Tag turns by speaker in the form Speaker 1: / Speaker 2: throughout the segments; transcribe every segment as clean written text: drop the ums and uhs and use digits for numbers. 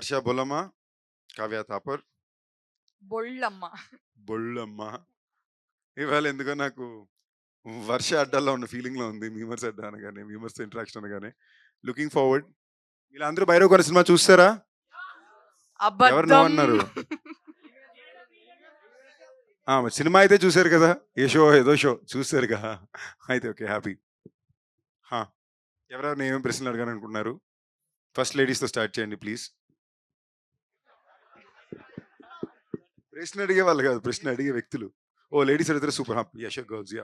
Speaker 1: వర్ష బొలమ్మ, కావ్య థాపర్,
Speaker 2: బొళ్ళమ్మ.
Speaker 1: బొళ్ళమ్మ. ఇవాళ ఎందుకో నాకు వర్ష అడ్డాల్లో ఉన్న ఫీలింగ్‌లో ఉంది. మీమర్స్ అడ్డా అనగానే, మీమర్స్ ఇంటరాక్షన్ అనగానే. Looking forward. వీళ్ళందరూ భైరవకొండ సినిమా చూసారా? ఎవరు నో
Speaker 2: అబద్ధం.
Speaker 1: అన్నారు? మరి సినిమా అయితే చూసారు కదా! ఏ షో ఏదో షో చూసారుగా. అయితే ఓకే. హ్యాపీ. ఎవరెవరు ఏమేమి ప్రశ్నలు అడగాలనుకుంటున్నారు? ఫస్ట్ లేడీస్‌తో స్టార్ట్ చేయండి ప్లీజ్. ప్రశ్న అడిగే వాళ్ళు కాదు, ప్రశ్న అడిగే వ్యక్తులు. ఓ లేడీస్ అడిగితే super. Yeah sure girls yeah.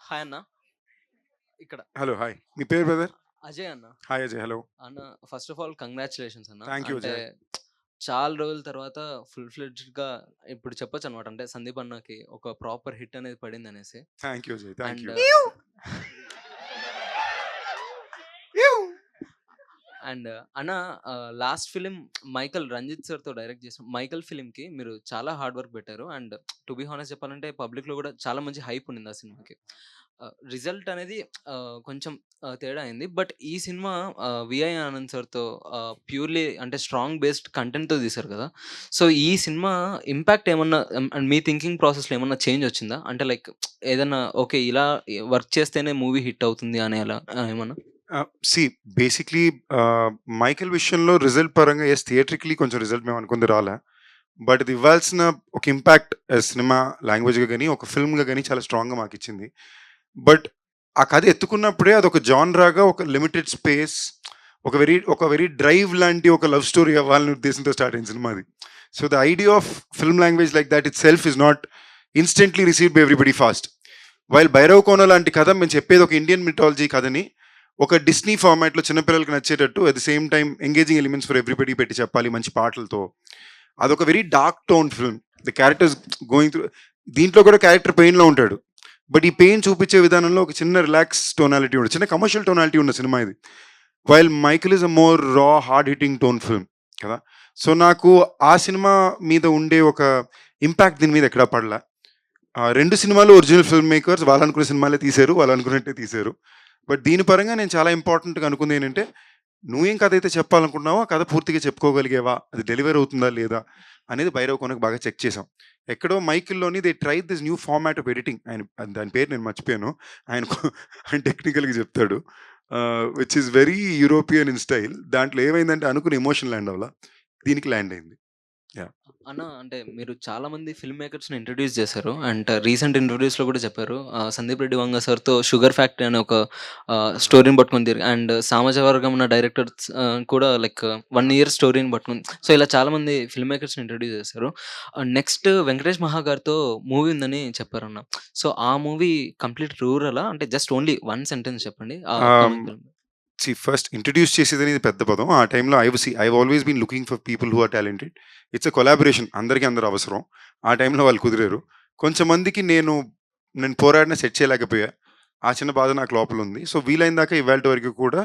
Speaker 3: Hi అన్న. ఇక్కడ
Speaker 1: హలో హాయ్. మీ పేరు బ్రదర్?
Speaker 3: అజయ్ అన్న.
Speaker 1: హాయ్ అజయ్. హలో
Speaker 3: అన్న ఫస్ట్ ఆఫ్ ఆల్ కంగ్రాచులేషన్స్ అన్న.
Speaker 1: థ్యాంక్ యూ
Speaker 3: అంటే
Speaker 1: అజయ్.
Speaker 3: చాలా రోజుల తర్వాత ఫుల్ ఫ్లెడ్జ్డ్ గా ఇప్పుడు చెప్పొచ్చు అనమాట. అంటే సందీప్ అన్నకి ఒక ప్రాపర్ హిట్ అనేది పడింది అనేసి.
Speaker 1: Thank you Ajay. Thank
Speaker 3: and
Speaker 1: you.
Speaker 3: And అన్న last film Michael Ranjith sir తో డైరెక్ట్ చేసిన మైకల్ ఫిలిం కి మీరు చాలా హార్డ్ వర్క్ పెట్టారు. అండ్ టు బి హానెస్ట్ చెప్పాలంటే పబ్లిక్ లో కూడా చాలా మంచి హైప్ ఉంది ఆ సినిమాకి. రిజల్ట్ అనేది కొంచెం తేడా అయింది. బట్ ఈ సినిమా విఐ ఆనంద్ సార్తో ప్యూర్లీ అంటే స్ట్రాంగ్ బేస్డ్ కంటెంట్తో తీశారు కదా. సో ఈ సినిమా ఇంపాక్ట్ ఏమన్నా మీ థింకింగ్ ప్రాసెస్లో ఏమన్నా చేంజ్ వచ్చిందా? అంటే లైక్ ఏదన్నా ఓకే ఇలా వర్క్ చేస్తేనే మూవీ హిట్ అవుతుంది అనే అలా ఏమన్నా?
Speaker 1: సి బేసిక్లీ మైకేల్ విషయంలో రిజల్ట్ పరంగా ఎస్ థియేట్రికలీ కొంచెం రిజల్ట్ మేము అనుకుంది రాలే. బట్ ఇది ఇవ్వాల్సిన ఒక ఇంపాక్ట్ సినిమా లాంగ్వేజ్గా కానీ ఒక ఫిల్మ్గా కానీ చాలా స్ట్రాంగ్గా మాకు ఇచ్చింది. బట్ ఆ కథ ఎత్తుకున్నప్పుడే అదొక జాన్రాగా ఒక లిమిటెడ్ స్పేస్, ఒక వెరీ డ్రైవ్ లాంటి ఒక లవ్ స్టోరీ అవ్వాలనే ఉద్దేశంతో స్టార్ట్ అయిన సినిమా అది. So the idea of film language like that itself is not instantly received by everybody fast. While Bhairav Kona లాంటి కథ మేము చెప్పేది ఒక ఇండియన్ మిథాలజీ కథని ఒక డిస్నీ ఫార్మాట్లో చిన్నపిల్లలకి నచ్చేటట్టు at the same time engaging elements for everybody పెట్టి చెప్పాలి మంచి పాటలతో. అదొక very dark tone film. The characters going through, దీంట్లో కూడా క్యారెక్టర్ పెయిన్లో ఉంటాడు. బట్ ఈ పెయిన్ చూపించే విధానంలో ఒక చిన్న రిలాక్స్ టోనాలిటీ ఉంటుంది, చిన్న కమర్షియల్ టోనాలిటీ ఉన్న సినిమా ఇది. While Michael is a more రా హార్డ్ హిట్టింగ్ టోన్ ఫిల్మ్ కదా. సో నాకు ఆ సినిమా మీద ఉండే ఒక ఇంపాక్ట్ దీని మీద ఎక్కడా పడలా. రెండు సినిమాలు ఒరిజినల్ ఫిల్మ్ మేకర్స్ వాళ్ళు అనుకునే సినిమాలే తీశారు, వాళ్ళు అనుకున్నట్టే తీశారు. బట్ దీని పరంగా నేను చాలా ఇంపార్టెంట్గా అనుకుంది ఏంటంటే, నువ్వేం కథ అయితే చెప్పాలనుకుంటున్నావో ఆ కథ పూర్తిగా చెప్పుకోగలిగేవా, అది డెలివర్ అవుతుందా లేదా అనేది భైరవ్ కోనకు బాగా చెక్ చేసాం. ఎక్కడో మైకిల్లోని they try this new format of editing. దాని పేరు నేను మర్చిపోయాను, ఆయన టెక్నికల్గా చెప్తాడు, which is very European in style. దాంట్లో ఏమైందంటే అనుకుని ఎమోషన్ ల్యాండ్ అవ్వాల, దీనికి ల్యాండ్ అయింది.
Speaker 3: అన్న అంటే మీరు చాలా మంది ఫిల్మ్ మేకర్స్ని ఇంట్రడ్యూస్ చేశారు. అండ్ రీసెంట్ ఇంటర్వ్యూస్లో కూడా చెప్పారు సందీప్ రెడ్డి వంగ సార్తో షుగర్ ఫ్యాక్టరీ అనే ఒక స్టోరీని పట్టుకొని తిరిగి, అండ్ సామాజ వర్గం ఉన్న డైరెక్టర్స్ కూడా లైక్ 1 year స్టోరీని పట్టుకొని, సో ఇలా చాలా మంది ఫిల్మ్ మేకర్స్ని ఇంట్రడ్యూస్ చేశారు. నెక్స్ట్ వెంకటేష్ మహా గారితో మూవీ ఉందని చెప్పారన్న. సో ఆ మూవీ కంప్లీట్ రూరలా, అంటే జస్ట్ ఓన్లీ 1 sentence చెప్పండి.
Speaker 1: ఫస్ట్ ఇంట్రడ్యూస్ చేసేది అనేది పెద్ద పదం. ఆ టైంలో I always been looking for people who are talented. It's a collaboration, అందరికీ అందరూ అవసరం. ఆ టైంలో వాళ్ళు కుదిరారు. కొంచెం మందికి నేను పోరాడిన సెట్ చేయలేకపోయా. ఆ చిన్న బాధ నాకు లోపల ఉంది. సో వీలైన దాకా ఇవాళ వరకు కూడా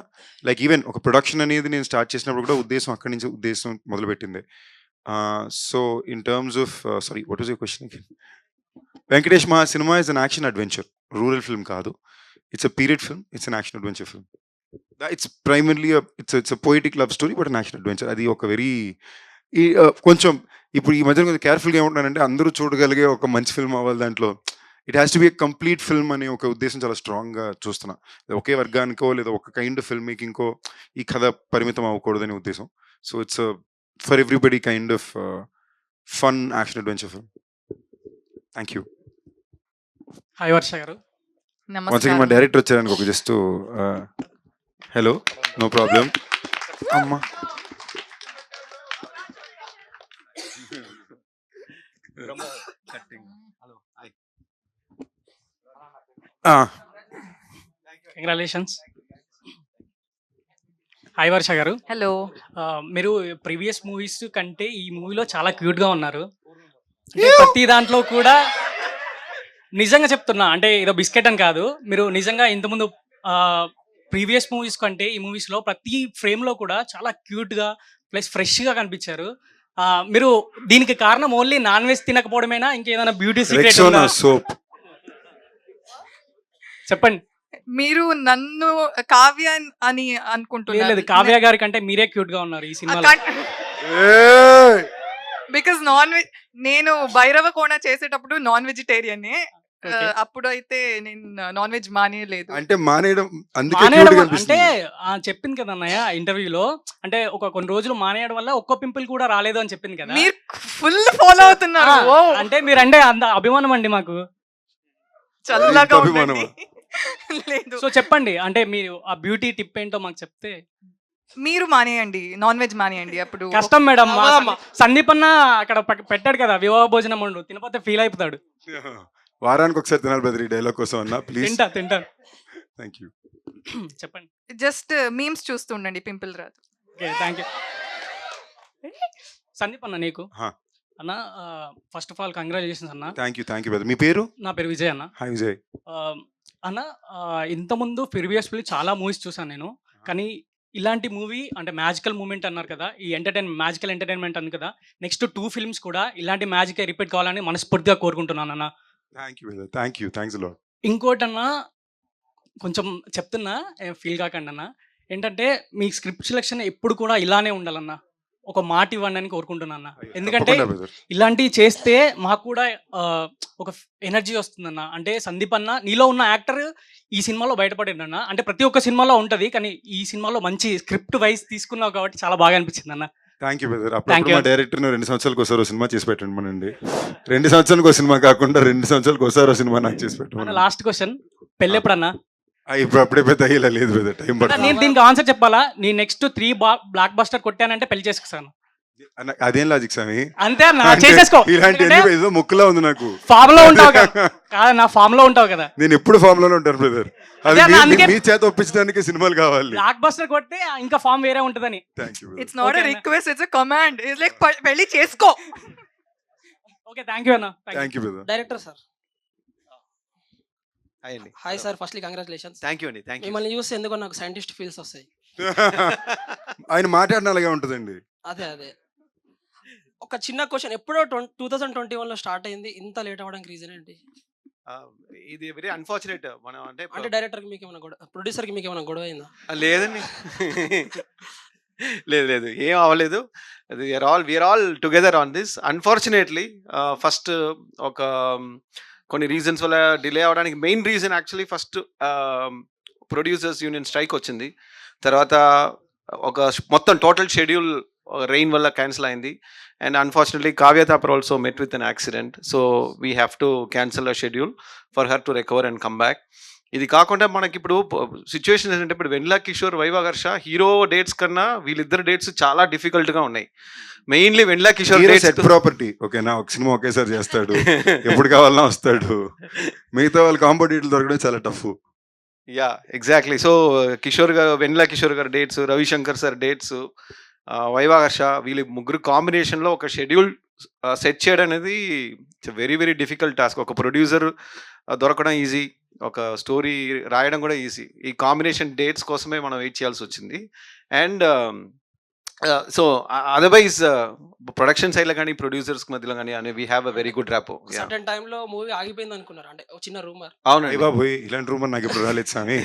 Speaker 1: లైక్ ఈవెన్ ఒక ప్రొడక్షన్ అనేది నేను స్టార్ట్ చేసినప్పుడు కూడా అక్కడి నుంచి ఉద్దేశం మొదలుపెట్టింది. So in terms of sorry what was your question again? Venkatesh Maha cinema is an action adventure, rural film కాదు. It's a period film, it's an action adventure film. It's primarily it's poetic love story but an action adventure. అది ఒక very కొంచెం ఇప్పుడు ఈ మధ్య కొంచెం కేర్ఫుల్గా ఏమంటున్నానంటే, అందరూ చూడగలిగే ఒక మంచి ఫిల్మ్ అవ్వాలి, దాంట్లో it has to be a complete film అనే ఒక ఉద్దేశం చాలా స్ట్రాంగ్గా చూస్తున్నా. ఒకే వర్గానికో లేదా ఒక కైండ్ ఆఫ్ ఫిల్మ్ మేకింగ్కో ఈ కథ పరిమితం అవ్వకూడదనే ఉద్దేశం. So it's for everybody kind of fun action adventure film. Thank you.
Speaker 4: Hi Varsha గారు.
Speaker 1: వన్స్ అగైన్ మా డైరెక్టర్ వచ్చారనుకో, ఒక జస్ట్ హలో, నో ప్రాబ్లం అమ్మా.
Speaker 4: కంగ్రాచులేషన్స్. హాయ్ వర్ష గారు.
Speaker 2: హలో.
Speaker 4: మీరు ప్రీవియస్ మూవీస్ కంటే ఈ మూవీలో చాలా క్యూట్గా ఉన్నారు. అంటే ప్రతి దాంట్లో కూడా నిజంగా చెప్తున్నా, అంటే ఏదో బిస్కెట్ అని కాదు, మీరు నిజంగా ఇంతకుముందు ప్రీవియస్ మూవీస్ కంటే ఈ మూవీస్లో ప్రతి ఫ్రేమ్లో కూడా చాలా క్యూట్గా ప్లస్ ఫ్రెష్గా కనిపించారు. మీరు దీనికి కారణం ఓన్లీ నాన్ వెజ్ తినకపోవడమేనా, ఇంకేదైనా బ్యూటీ సీక్రెట్
Speaker 1: సోప్
Speaker 4: చెప్పండి.
Speaker 2: మీరు నన్ను కావ్య అని
Speaker 4: లేదు
Speaker 2: అనుకుంటున్నారు
Speaker 4: లేదు, కావ్య గారి కంటే మీరే క్యూట్ గా ఉన్నారు ఈ సినిమాలో.
Speaker 1: ఏయ్!
Speaker 2: బికాస్ నాన్ వెజ్ నేను భైరవ కోణ చేసేటప్పుడు నాన్ వెజిటేరియన్
Speaker 4: Okay.
Speaker 2: అప్పుడు అయితే నేను నాన్ వెజ్ మానేయలేదు.
Speaker 1: అంటే మానేయడం అందుకే
Speaker 4: మానేయడం
Speaker 1: cute గా
Speaker 4: అంటే
Speaker 1: అనిపిస్తుంది.
Speaker 4: చెప్పింది కదా అన్నయ్య ఇంటర్వ్యూలో, అంటే కొన్ని రోజులు మానేయడం వల్ల ఒక్క పింపుల్ కూడా రాలేదు అని చెప్పింది కదా.
Speaker 2: మీరు ఫుల్ ఫాలో అవుతున్నారు.
Speaker 4: ఆ,
Speaker 2: ఓ,
Speaker 4: అంటే మీరంటే అంత అభిమానం అండి మాకు.
Speaker 2: చల్లగా
Speaker 1: ఇంత
Speaker 2: ఉండండి.
Speaker 1: అభిమానమా?
Speaker 2: లేదు,
Speaker 4: సో చెప్పండి, అంటే మీరు ఆ బ్యూటీ టిప్ ఏంటో మాకు చెప్తే.
Speaker 2: మీరు మానేయండి, నాన్ వెజ్ మానేయండి. అప్పుడు
Speaker 4: కష్టం మేడం, మా
Speaker 2: అవ్వదమ్మా.
Speaker 4: సందీప్ అన్న అక్కడ పెట్టాడు కదా వివాహ భోజనం వండు, తినపోతే ఫీల్ అయిపోతాడు.
Speaker 1: వారానికి ఒకసారి తినాలి బ్రదర్ ఈ డైలాగ్ కోసం అన్న ప్లీజ్.
Speaker 4: తింటాను.
Speaker 1: Thank you.
Speaker 4: చెప్పండి.
Speaker 2: జస్ట్ మీమ్స్ చూస్తుండండి, పింపుల్ రాదు.
Speaker 4: Okay, thank you. సందీప్ అన్న నీకు
Speaker 1: హా.
Speaker 4: అన్న, ఫస్ట్ ఆఫ్ ఆల్ కంగ్రాచులేషన్స్ అన్న.
Speaker 1: Thank you brother. మీ పేరు?
Speaker 4: నా పేరు విజయ్ అన్న.
Speaker 1: హాయ్ విజయ్.
Speaker 4: అన్న, ఇంతకుముందు ప్రీవియస్లీ చాలా మూవీస్ చూసాను నేను, కానీ ఇలాంటి మూవీ అంటే మ్యాజికల్ మూమెంట్ అన్నారు కదా, ఈ మ్యాజికల్ ఎంటర్టైన్మెంట్ అన్నారు కదా, నెక్స్ట్ 2 ఫిల్మ్స్ కూడా ఇలాంటి మ్యాజిక్ రిపీట్ కావాలని మనస్ఫూర్తిగా కోరుకుంటున్నాను అన్న.
Speaker 1: Thank you brother. Thanks lot.
Speaker 4: ఇంకోటన్నా కొంచెం చెప్తున్నా, ఫీల్ కాకండి అన్న, ఏంటంటే మీ స్క్రిప్ట్ సెలెక్షన్ ఎప్పుడు కూడా ఇలానే ఉండాలన్న, ఒక మాట ఇవ్వండి అని కోరుకుంటున్నా అన్న. ఎందుకంటే ఇలాంటివి చేస్తే మాకు కూడా ఒక ఎనర్జీ వస్తుందన్న. అంటే సందీప్ అన్న నీలో ఉన్న యాక్టర్ ఈ సినిమాలో బయటపడింది అన్న. అంటే ప్రతి ఒక్క సినిమాలో ఉంటుంది, కానీ ఈ సినిమాలో మంచి స్క్రిప్ట్ వైజ్ తీసుకున్నావు కాబట్టి చాలా బాగా అనిపించింది అన్న.
Speaker 1: Thank you brother.
Speaker 4: Thank
Speaker 1: అప్పుడు
Speaker 4: you.
Speaker 1: మా డైరెక్టర్ 2 సంవత్సరాలకు ఒకసారి సినిమా చేసి పెట్టండి మనండి. 2 సంవత్సరాలకు ఒక సినిమా కాకుండా 2 సంవత్సరాలకు ఒకసారి సినిమా నాకు చేసి
Speaker 4: అన్న
Speaker 1: పెట్టండి.
Speaker 4: లాస్ట్ క్వశ్చన్, పెళ్ళి ఎప్పుడన్నా?
Speaker 1: ఇప్పుడు అప్పుడే పెద్ద అయ్యేలా లేదు బ్రదర్, టైం
Speaker 4: అన్న,
Speaker 1: పడుతుంది.
Speaker 4: నేను దీనికి ఆన్సర్ చెప్పాలా? నీ నెక్స్ట్ 3 బ్లాక్ బస్టర్ కొట్టానంటే పెళ్లి చేసుకున్నాను
Speaker 1: అన్న, అదేం లాజిక్ స్వామి?
Speaker 4: అంతే అన్న,
Speaker 1: అంటే
Speaker 4: చేసేసుకో.
Speaker 1: ఇలాంటి ఏదో ముక్కులా ఉంది నాకు.
Speaker 4: ఫామ్ లో ఉంటావు కదా, కాదన్న ఫామ్ లో ఉంటావు కదా.
Speaker 1: నేను ఎప్పుడు ఫామ్ లోనే ఉంటాను బ్రదర్. అది
Speaker 4: అదే అన్న, అందుకే-
Speaker 1: మీ చేత ఒప్పించడానికి సినిమాలు కావాలి.
Speaker 4: బ్లాక్ బస్టర్ కొడితే ఇంకా ఫామ్ వేరే ఉంటదని.
Speaker 1: Thank you.
Speaker 2: It's not
Speaker 4: Okay,
Speaker 2: a
Speaker 4: అన్న.
Speaker 2: Request, it's a command. It's like పెళ్లి చేసుకో.
Speaker 4: ఓకే, థ్యాంక్ యూ అన్న.
Speaker 1: Thank you brother.
Speaker 5: Director sir,
Speaker 6: hi అండి.
Speaker 5: Hi sir, firstly congratulations.
Speaker 6: Thank you అండి. Thank you.
Speaker 5: మిమ్మల్ని చూస్తే ఎందుకో నాకు సైంటిస్ట్ ఫీల్స్ వస్తాయి.
Speaker 1: ఆయన మాట్లాడిన అలాగే ఉంటుందండి.
Speaker 5: అదే ఒక చిన్న క్వశ్చన్, ఎప్పుడో 2021లో స్టార్ట్ అయింది, ఇంత లేట్ అవ్వడానికి రీజన్ ఏంటి?
Speaker 6: ఇది వెరీ అన్ఫార్చునేట్. మనం అంటే
Speaker 5: అంటే డైరెక్టర్కి మీకు ఏమైనా గొడవ, ప్రొడ్యూసర్కి మీకు ఏమైనా గొడవ అయిందా?
Speaker 6: లేదండి. లేదు ఏం అవ్వలేదు. We are all together on this. Unfortunately first ఒక కొన్ని రీజన్స్ వల్ల డిలే అవడానికి main reason actually first producers union strike వచ్చింది. తర్వాత ఒక మొత్తం టోటల్ షెడ్యూల్ రెయిన్ వల్ల క్యాన్సిల్ అయింది. And unfortunately Kavya Thapar also met with an accident. So we have to cancel a schedule for her to recover and come back. ఇది కాకుండా మనకి ఇప్పుడు సిచ్యువేషన్ ఏంటంటే, ఇప్పుడు వెన్నెల కిషోర్, వైవాగర్ష హీరో డేట్స్ కన్నా వీళ్ళిద్దరు డేట్స్ చాలా డిఫికల్ట్గా ఉన్నాయి. మెయిన్లీ వెన్నెల కిషోర్
Speaker 1: సెట్ ప్రాపర్టీ ఓకేనా, ఒక సినిమా ఒకేసారి చేస్తాడు, ఎప్పుడు కావాలన్నా వస్తాడు. మిగతా వాళ్ళ కాంపిటేటివ్ దొరకడం చాలా tough.
Speaker 6: Yeah exactly. So Kishore గారు, వెన్నెల కిషోర్ గారు డేట్స్, రవిశంకర్ సార్ డేట్స్, వైవాగర్ష, వీళ్ళ ముగ్గురు కాంబినేషన్లో ఒక షెడ్యూల్ సెట్ చేయడం అనేది వెరీ వెరీ డిఫికల్ట్ టాస్క్. ఒక ప్రొడ్యూసర్ దొరకడం ఈజీ, ఒక స్టోరీ రాయడం కూడా ఈజీ. ఈ కాంబినేషన్ డేట్స్ కోసమే మనం వెయిట్ చేయాల్సి వచ్చింది. అండ్ సో అదర్వైజ్ ప్రొడక్షన్ సైడ్లో కానీ ప్రొడ్యూసర్స్ మధ్యలో కానీ అని we have a very good rapport.
Speaker 5: Certain టైంలో మూవీ ఆగిపోయింది అనుకున్నారు, అంటే ఒక చిన్న రూమర్.
Speaker 6: అవునండి
Speaker 1: బాబు, ఇలాంటి రూమర్ నాకు ఎప్పుడు రాలేదు స్వామి.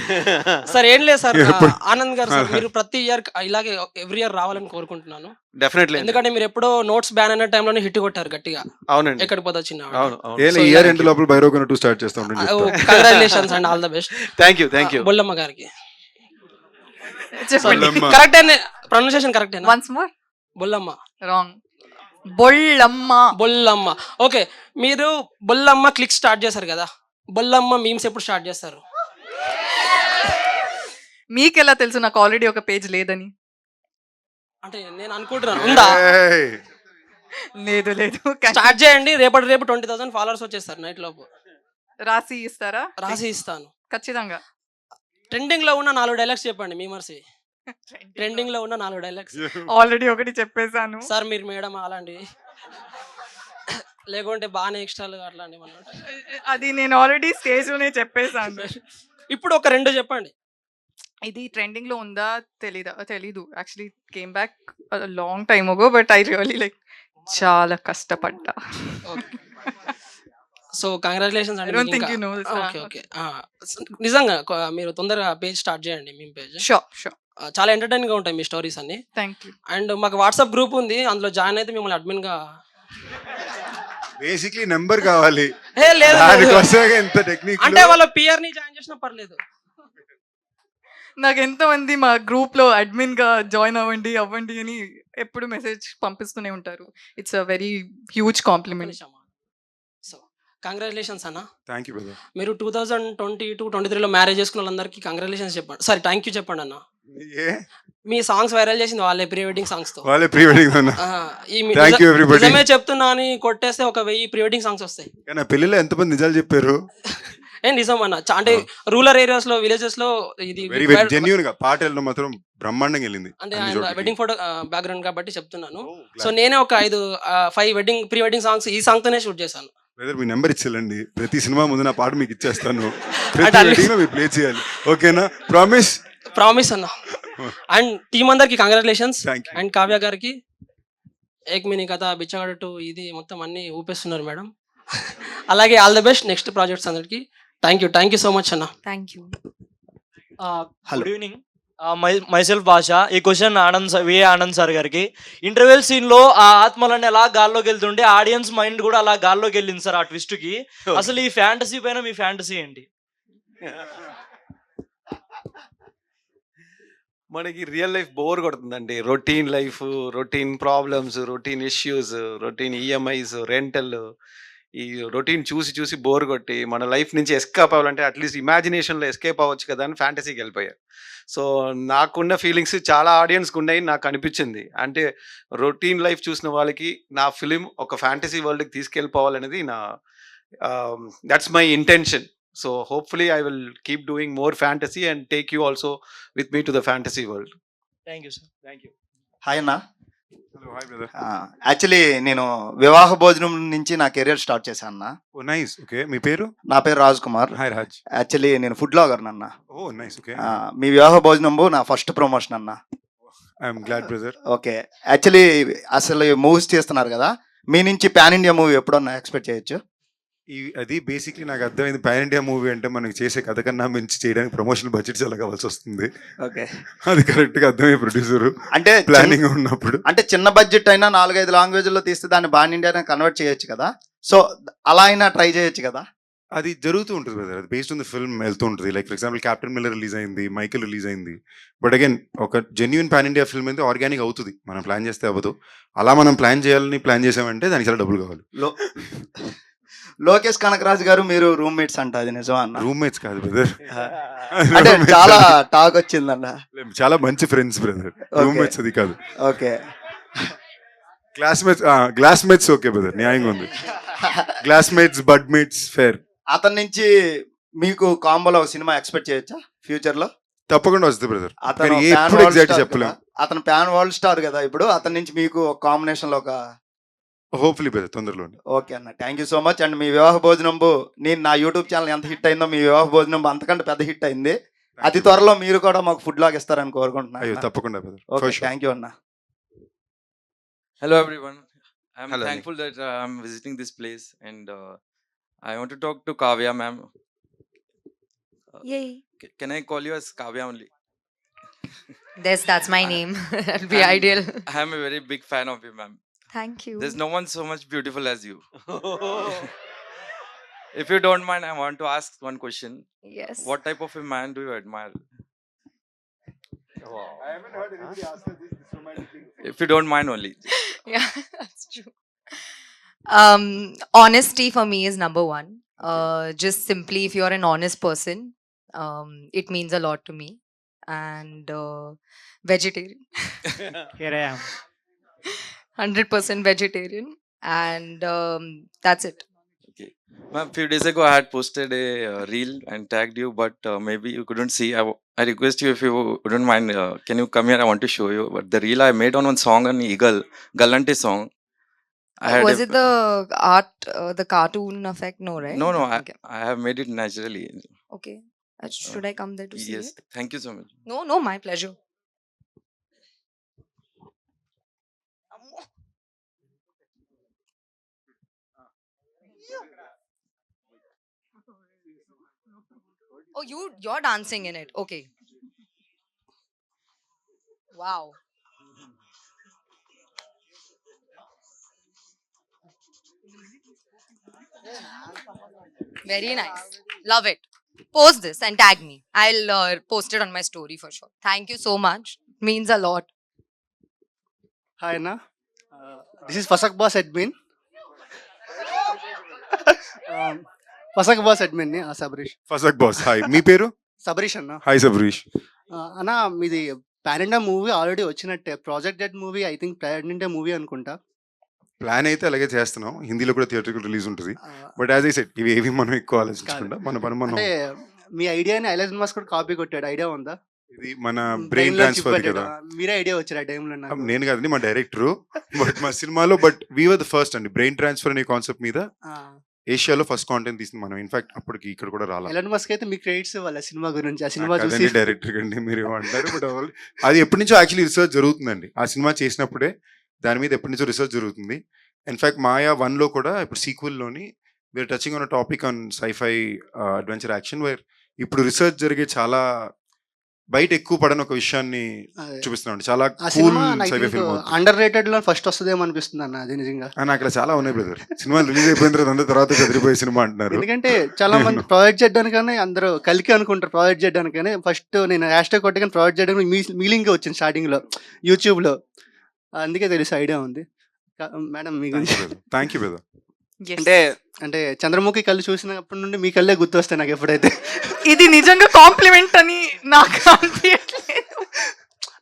Speaker 5: సార్ ఏం లేదు సార్,
Speaker 1: ఎప్పుడు?
Speaker 5: ఆనంద్ గారు సార్, మీరు ప్రతి ఇయర్ ఇలాగే ఎవ్రీ ఇయర్ రావాలని కోరుకుంటున్నాను.
Speaker 6: డెఫినెట్లీ.
Speaker 5: ఎందుకంటే మీరు ఎప్పుడో నోట్స్ బ్యాన్ అయిన టైంలోనే హిట్ కొట్టారు గట్టిగా.
Speaker 6: అవునండి.
Speaker 5: ఎక్కడికి పోతా చిన్న.
Speaker 6: అవును
Speaker 1: ఏలే ఇయర్ ఎండ్ లోపల బైరోగన్ 2 స్టార్ట్ చేస్తా ఉంటాను.
Speaker 5: Congratulations and all the best.
Speaker 6: Thank you.
Speaker 5: Bollamma గారికి
Speaker 2: చెప్పండి.
Speaker 1: Bollamma.
Speaker 5: Correct, pronunciation correct.
Speaker 2: Once more.
Speaker 5: Bollamma,
Speaker 2: wrong. Bollamma.
Speaker 5: Bollamma. Okay, మీరు బొల్లమ్మ క్లిక్ స్టార్ట్ చేశారు కదా, బొల్లమ్మ మీమ్స్ ఎప్పుడు స్టార్ట్ చేస్తారు?
Speaker 2: మీకెలా తెలుసు నాకు ఆల్రెడీ ఒక పేజ్ లేదని?
Speaker 5: అంటే నేను అనుకుంటున్నాను ఉందా.
Speaker 1: ఏయ్,
Speaker 2: లేదు లేదు.
Speaker 5: స్టార్ట్ చేయండి, రేపు 20,000 ఫాలోవర్స్ వచ్చేస్తారు నైట్ లోపు.
Speaker 2: రాసి ఇస్తారా?
Speaker 5: రాసి ఇస్తాను.
Speaker 2: ఖచ్చితంగా.
Speaker 5: ట్రెండింగ్ లో ఉన్న 4 డైలాగ్స్ చెప్పండి మీమర్స్. ట్రెండింగ్ లో ఉన్న 4 డైలాగ్స్.
Speaker 2: ఆల్రెడీ ఒకటి చెప్పేశాను.
Speaker 5: సార్ మీరు మేడం అలాంటివి లేకుంటే బాగానే ఎక్స్ట్రాలు అట్లాంటివి మనం.
Speaker 2: అది నేను ఆల్రెడీ స్టేజ్ లోనే చెప్పేశాను.
Speaker 5: ఇప్పుడు ఒక 2 చెప్పండి.
Speaker 2: ఇది ట్రెండింగ్ లో ఉందా తెలీదు. Actually came back long time అగో, బట్ ఐ రియల్లీ లైక్ చాలా కష్టపడ్డా.
Speaker 5: సో కంగ్రాచులేషన్స్
Speaker 2: I
Speaker 5: అండి
Speaker 2: don't
Speaker 5: మీకు
Speaker 2: think
Speaker 5: ఇంకా.
Speaker 2: you know this.
Speaker 5: Okay okay నిజంగా మీరు తొందరగా పేజ్ స్టార్ట్ చేయండి మేము పేజ్
Speaker 2: Sure.
Speaker 5: చాలా ఎంటర్టైనింగ్ గా ఉంటాయి మీ స్టోరీస్ అన్ని.
Speaker 2: Thank you.
Speaker 5: అండ్ మాకు వాట్సాప్ గ్రూప్ ఉంది, అందులో జాయిన్ అయితే మిమ్మల్ని అడ్మిన్ గా.
Speaker 1: బేసిక్లీ నెంబర్ కావాలి
Speaker 5: ఏ లేదు లేదు.
Speaker 1: దానికోసమే ఎంత టెక్నిక్
Speaker 5: అంటే వాళ్ళ పిఆర్ ని జాయిన్ చేసినా పర్లేదు.
Speaker 2: నాకు ఎంతమంది మా గ్రూప్లో అడ్మిన్గా జాయిన్ అవ్వండి అని ఎప్పుడు మెసేజ్ పంపిస్తూనే ఉంటారు. It's a very huge compliment.
Speaker 5: So congratulations అన్న.
Speaker 1: Thank you brother.
Speaker 5: మీరు 2022-23లో మ్యారేజ్ చేసుకున్న వాళ్ళందరికీ కంగ్రాచులేషన్స్ చెప్పండి, సారీ థ్యాంక్ యూ చెప్పండి అన్న.
Speaker 1: ఏ
Speaker 5: మీ సాంగ్స్ వైరల్ చేసింది వాళ్ళే, ప్రీ వెడ్డింగ్ సాంగ్స్ తో.
Speaker 1: వాళ్ళే ప్రీ వెడ్డింగ్ అన్న. Thank you everybody.
Speaker 5: నిజమే చెప్తున్నా అని కొట్టేస్తే ఒక 1000 ప్రీ వెడ్డింగ్ సాంగ్స్ వస్తాయి.
Speaker 1: కానీ ఆ పెళ్లిలో ఎంతమంది నిజాలు చెప్పారు.
Speaker 5: ఏ నిజం అన్న, అంటే రూరల్ ఏరియాస్ లో, విలేజెస్ లో ఇది
Speaker 1: వెరీ వెరీ జెన్యూన్ గా పాట వెళ్ళడం మాత్రం బ్రహ్మాండంగా వెళ్ళింది.
Speaker 5: అంటే
Speaker 1: అన్ని
Speaker 5: ఆయన
Speaker 1: చోట్లకి.
Speaker 5: వెడ్డింగ్ ఫోటో బ్యాక్గ్రౌండ్ కాబట్టి చెప్తున్నాను.
Speaker 1: Oh, glad.
Speaker 5: సో నేనే ఒక 5 వెడ్డింగ్ ప్రీ వెడ్డింగ్ సాంగ్స్ ఈ సాంగ్ తోనే షూట్ చేశాను.
Speaker 1: బ్రదర్ మీ నెంబర్ ఇచ్చేయండి, ప్రతి సినిమా ముందు నా పాట మీకు ఇచ్చేస్తాను,
Speaker 5: అంటే
Speaker 1: ప్రతి
Speaker 5: అన్ని-
Speaker 1: వెడ్డింగ్ లో మీరు ప్లే చేయాలి, ఓకేనా? ప్రామిస్.
Speaker 5: ప్రామిస్ అన్న. అండ్ టీమ్ అందరికి congratulations.
Speaker 1: Thank you.
Speaker 5: And Kavya గారికి ఏక్ మినీ కథ, బిచ్చగాడు ఇది మొత్తం అన్ని ఊపేస్తున్నారు మేడం. అలాగే all the best next projects అందరికి. థ్యాంక్ యూ సో మచ్ అన్న.
Speaker 2: Thank you.
Speaker 7: Good evening, myself భాష. ఈ క్వశ్చన్ ఆనంద్ సార్ గారికి. ఇంటర్వెల్ సీన్ లో ఆ ఆత్మలన్నీ అలా గాల్లోకి వెళ్తుంటే ఆడియన్స్ మైండ్ కూడా అలా గాల్లోకి వెళ్ళింది సార్ ఆ ట్విస్ట్ కి. అసలు ఈ ఫ్యాంటసీ పైన మీ ఫ్యాంటసీ ఏంటి?
Speaker 6: మనకి రియల్ లైఫ్ బోర్ కొడుతుందండి. Routine life, routine problems, routine issues, routine EMIs, rental, ఈ రొటీన్ చూసి చూసి బోర్ కొట్టి మన లైఫ్ నుంచి ఎస్కేప్ అవ్వాలంటే అట్లీస్ట్ ఇమాజినేషన్లో ఎస్కేప్ అవ్వచ్చు కదా అని ఫ్యాంటసీకి వెళ్ళిపోయారు. సో నాకున్న ఫీలింగ్స్ చాలా ఆడియన్స్కి ఉన్నాయి నాకు అనిపించింది. అంటే రొటీన్ లైఫ్ చూసిన వాళ్ళకి నా ఫిలిం ఒక ఫ్యాంటసీ వరల్డ్కి తీసుకెళ్ళిపోవాలనేది నా that's my intention. So hopefully I will keep doing more fantasy and take you also with me to the fantasy world.
Speaker 7: Thank you sir. Thank you.
Speaker 8: Hi అన్న.
Speaker 1: Hello hi brother.
Speaker 8: Actually నేను వివాహ భోజనం నుంచి నా career start చేశాను అన్న.
Speaker 1: ఓ nice. Okay మీ పేరు?
Speaker 8: నా పేరు రాజ్ కుమార్.
Speaker 1: హాయ్ రాజ్.
Speaker 8: యాక్చువల్లీ నేను ఫుడ్ బ్లాగర్ అన్న.
Speaker 1: ఓ నైస్. ఓకే
Speaker 8: మీ వివాహ భోజనంబు నా ఫస్ట్ ప్రమోషన్ అన్న.
Speaker 1: I'm glad brother.
Speaker 8: Okay actually అసలు మూవీస్ చేస్తున్నారు కదా, మీ నుంచి పాన్ ఇండియా మూవీ ఎప్పుడన్నా ఎక్స్పెక్ట్ చేయొచ్చు?
Speaker 1: అది బేసిక్లీ నాకు అర్థమైంది. పాన్ ఇండియా మూవీ అంటే మనకి చేసే కథ కన్నా మించి చేయడానికి ప్రమోషన్ బడ్జెట్ చాలా కావాల్సి వస్తుంది.
Speaker 8: ఓకే
Speaker 1: అది కరెక్ట్ గా అర్థమయ్యే ప్రొడ్యూసర్
Speaker 8: అంటే
Speaker 1: ప్లానింగ్ ఉన్నప్పుడు.
Speaker 8: అంటే చిన్న బడ్జెట్ అయినా 4-5 లాంగ్వేజ్లో తీస్తే దాన్ని పాన్ ఇండియా కన్వర్ట్ చేయొచ్చు కదా, సో అలా అయినా ట్రై చేయొచ్చు కదా?
Speaker 1: అది జరుగుతూ ఉంటుంది బ్రదర్. అది బేస్డ్ ఆన్ ద ఫిల్మ్ వెళ్తూ ఉంటుంది. Like for example captain Miller release అయింది, మైకిల్ రిలీజ్ అయింది. బట్ అగైన్ ఒక జెన్యున్ పాన్ ఇండియా ఫిల్మ్ అయితే ఆర్గానిక్ అవుతుంది, మనం ప్లాన్ చేస్తే అవ్వదు. అలా మనం ప్లాన్ చేసామంటే దానికి చాలా డబ్బులు కావాలి.
Speaker 8: లోకేష్ కనకరాజు గారు మీరు రూమ్మేట్స్ అంట, అది నిజమా అన్న?
Speaker 1: రూమ్మేట్స్ కాదు బ్రదర్,
Speaker 8: అంటే చాలా టాక్ వచ్చిందన్న.
Speaker 1: చాలా మంచి ఫ్రెండ్స్ బ్రదర్, రూమ్మేట్స్ అది కాదు.
Speaker 8: ఓకే
Speaker 1: క్లాస్మేట్స్ ఓకే బ్రదర్, న్యాయంగా ఉంది. క్లాస్మేట్స్, బడ్మేట్స్ ఫేర్.
Speaker 8: అతని నుంచి మీకు కాంబోలో ఒక సినిమా ఎక్స్పెక్ట్ చేయొచ్చా ఫ్యూచర్ లో?
Speaker 1: తప్పకుండా వస్తుంది బ్రదర్.
Speaker 8: అతను
Speaker 1: ఎప్పుడు ఎగ్జాక్ట్ చెప్పలేం.
Speaker 8: అతను ప్యాన్ వరల్డ్ స్టార్ కదా ఇప్పుడు, అతని నుంచి మీకు ఒక కాంబినేషన్ లో ఒక
Speaker 1: హోప్ఫుల్లీ బ్రదర్ తొందరలో.
Speaker 8: ఓకే అన్న, thank you so much. And మీ వివాహ భోజనంబు నేను నా యూట్యూబ్ ఛానల్ ఎంత హిట్ అయిందో మీ వివాహ భోజనంబు అంతకంటే పెద్ద హిట్ అయింది. అతి త్వరలో మీరు కూడా మాకు ఫుడ్ లాగ్ ఇస్తారని
Speaker 1: అయ్యో
Speaker 8: కోరుకుంటున్నాను.
Speaker 1: తప్పకుండా బ్రదర్.
Speaker 8: ఓకే థ్యాంక్ యూ అన్న.
Speaker 9: Hello everyone. I'm
Speaker 6: Hello,
Speaker 9: thankful that I'm visiting this place and I want to talk to Kavya ma'am.
Speaker 10: Yay.
Speaker 9: Can I call you as Kavya only?
Speaker 10: That's my name. That'll be
Speaker 9: I'm-
Speaker 10: ideal.
Speaker 9: I am a very big fan of you ma'am.
Speaker 10: Thank you.
Speaker 9: There's no one so much beautiful as you. If you don't mind, I want to ask one question.
Speaker 10: Yes.
Speaker 9: What type of a man do you admire? If you don't mind only.
Speaker 10: Yeah, that's true. Honesty for me is number one. Just simply, if you're an honest person, it means a lot to me. And vegetarian,
Speaker 4: Here I am.
Speaker 10: 100% vegetarian, and that's it.
Speaker 9: Okay. Ma'am, few days ago I had posted a reel and tagged you, but maybe you couldn't see. I request you if you wouldn't mind, can you come here? I want to show you. But the reel I made on one song on Eagle, Galante song. I had
Speaker 10: Was it the art, the cartoon effect? No, right?
Speaker 9: No,
Speaker 10: Okay.
Speaker 9: I have made it naturally.
Speaker 10: Okay. Should I come there to see
Speaker 9: Yes,
Speaker 10: it?
Speaker 9: thank you so much.
Speaker 10: No, my pleasure. Oh, you're dancing in it. Okay. Wow. Very nice. Love it. Post this and tag me. I'll post it on my story for sure. Thank you so much. Means a lot.
Speaker 11: Hi, Anna. This is Fasak Boss Admin. Fasak Boss Admin, Sabrish.
Speaker 1: ఫసక్ boss hi, మీ పేరు?
Speaker 11: Sabrish అన్న.
Speaker 1: హాయ్ సబరీష్.
Speaker 11: అన్న మీది pan India movie already వచ్చినట్టే. Project dead movie I think pan India movie అనుకుంటా.
Speaker 1: Plan అయితే అలాగే చేస్తున్నాం, హిందీలో కూడా థియేటర్కి రిలీజ్ ఉంటుంది. బట్ యాజ్ ఐ సెట్ ఇవి ఏవి మనం ఎక్కువ ఆలోచించకుండా మన పని మనం.
Speaker 11: అంటే మీ ఐడియాని ఐలాన్ మస్క్ కూడా కాపీ కొట్టాడు, ఐడియా ఉందా?
Speaker 1: ఇది మన బ్రెయిన్ ట్రాన్స్ఫర్ కదా.
Speaker 11: మీరే ఐడియా వచ్చారు ఆ టైంలో నాకు.
Speaker 1: నేను కాదండి, మా డైరెక్టర్. బట్ మా సినిమాలో బట్ వీఆర్ ద ఫస్ట్ అండి బ్రెయిన్ ట్రాన్స్ఫర్ అనే కాన్సెప్ట్ మీద ఏషియాలో ఫస్ట్ కాంటెంట్ తీసింది మనం. ఇన్ఫాక్ట్ అప్పటికి ఇక్కడ కూడా రాలేదు.
Speaker 11: ఐలాన్ మస్క్ అయితే మీ క్రెడిట్స్ వాళ్ళ సినిమా గురించి, ఆ సినిమా చూసి.
Speaker 1: అదండి డైరెక్టర్ అండి మీరు ఏమంటారు. బట్ అది ఎప్పటి నుంచో యాక్చువల్లీ రీసెర్చ్ జరుగుతుందండి. ఆ సినిమా చేసినప్పుడే దాని మీద ఎప్పటి నుంచో రీసెర్చ్ జరుగుతుంది. ఇన్ఫాక్ట్ మాయా 1లో కూడా ఇప్పుడు సీక్వెల్లోని we're touching on topic on sci-fi adventure action where ఇప్పుడు రీసెర్చ్ జరిగే చాలా బయట ఎక్కువ పడని ఒక విషయాన్ని చూపిస్తున్నాం. చాలా
Speaker 11: ఆ
Speaker 1: cool
Speaker 11: cinema
Speaker 1: sci-fi film.
Speaker 11: Underrated లో ఫస్ట్ వస్తుందేమో అనిపిస్తుంది అన్న అది నిజంగా.
Speaker 1: నాకు అక్కడ చాలా ఉన్నాయి బ్రదర్. సినిమా రిలీజ్ అయిపోయిన తర్వాత అందరూ తర్వాత బెదిరిపోయే సినిమా అంటున్నారు.
Speaker 11: ఎందుకంటే చాలా మంది ప్రాజెక్ట్ చేయడానికనే అందరూ కలికి అనుకుంటారు. ప్రాజెక్ట్ చేయడానికనే ఫస్ట్ నేను హ్యాష్ ట్యాగ్ కొట్టగానే ప్రాజెక్ట్ చేయడానికి మీలింగ్ వచ్చింది స్టార్టింగ్ లో యూట్యూబ్ లో. అందుకే తెలుసు ఐడియా ఉంది. మేడం మీ గురించి
Speaker 1: థ్యాంక్ యూ బ్రదర్.
Speaker 11: అంటే అంటే చంద్రముఖి కళ్ళు చూసినప్పటి నుండి మీ కళ్ళే గుర్తొస్తాయి నాకు ఎప్పుడైతే.
Speaker 2: ఇది నిజంగా కాంప్లిమెంట్ అని నాకు అనిపించట్లేదు.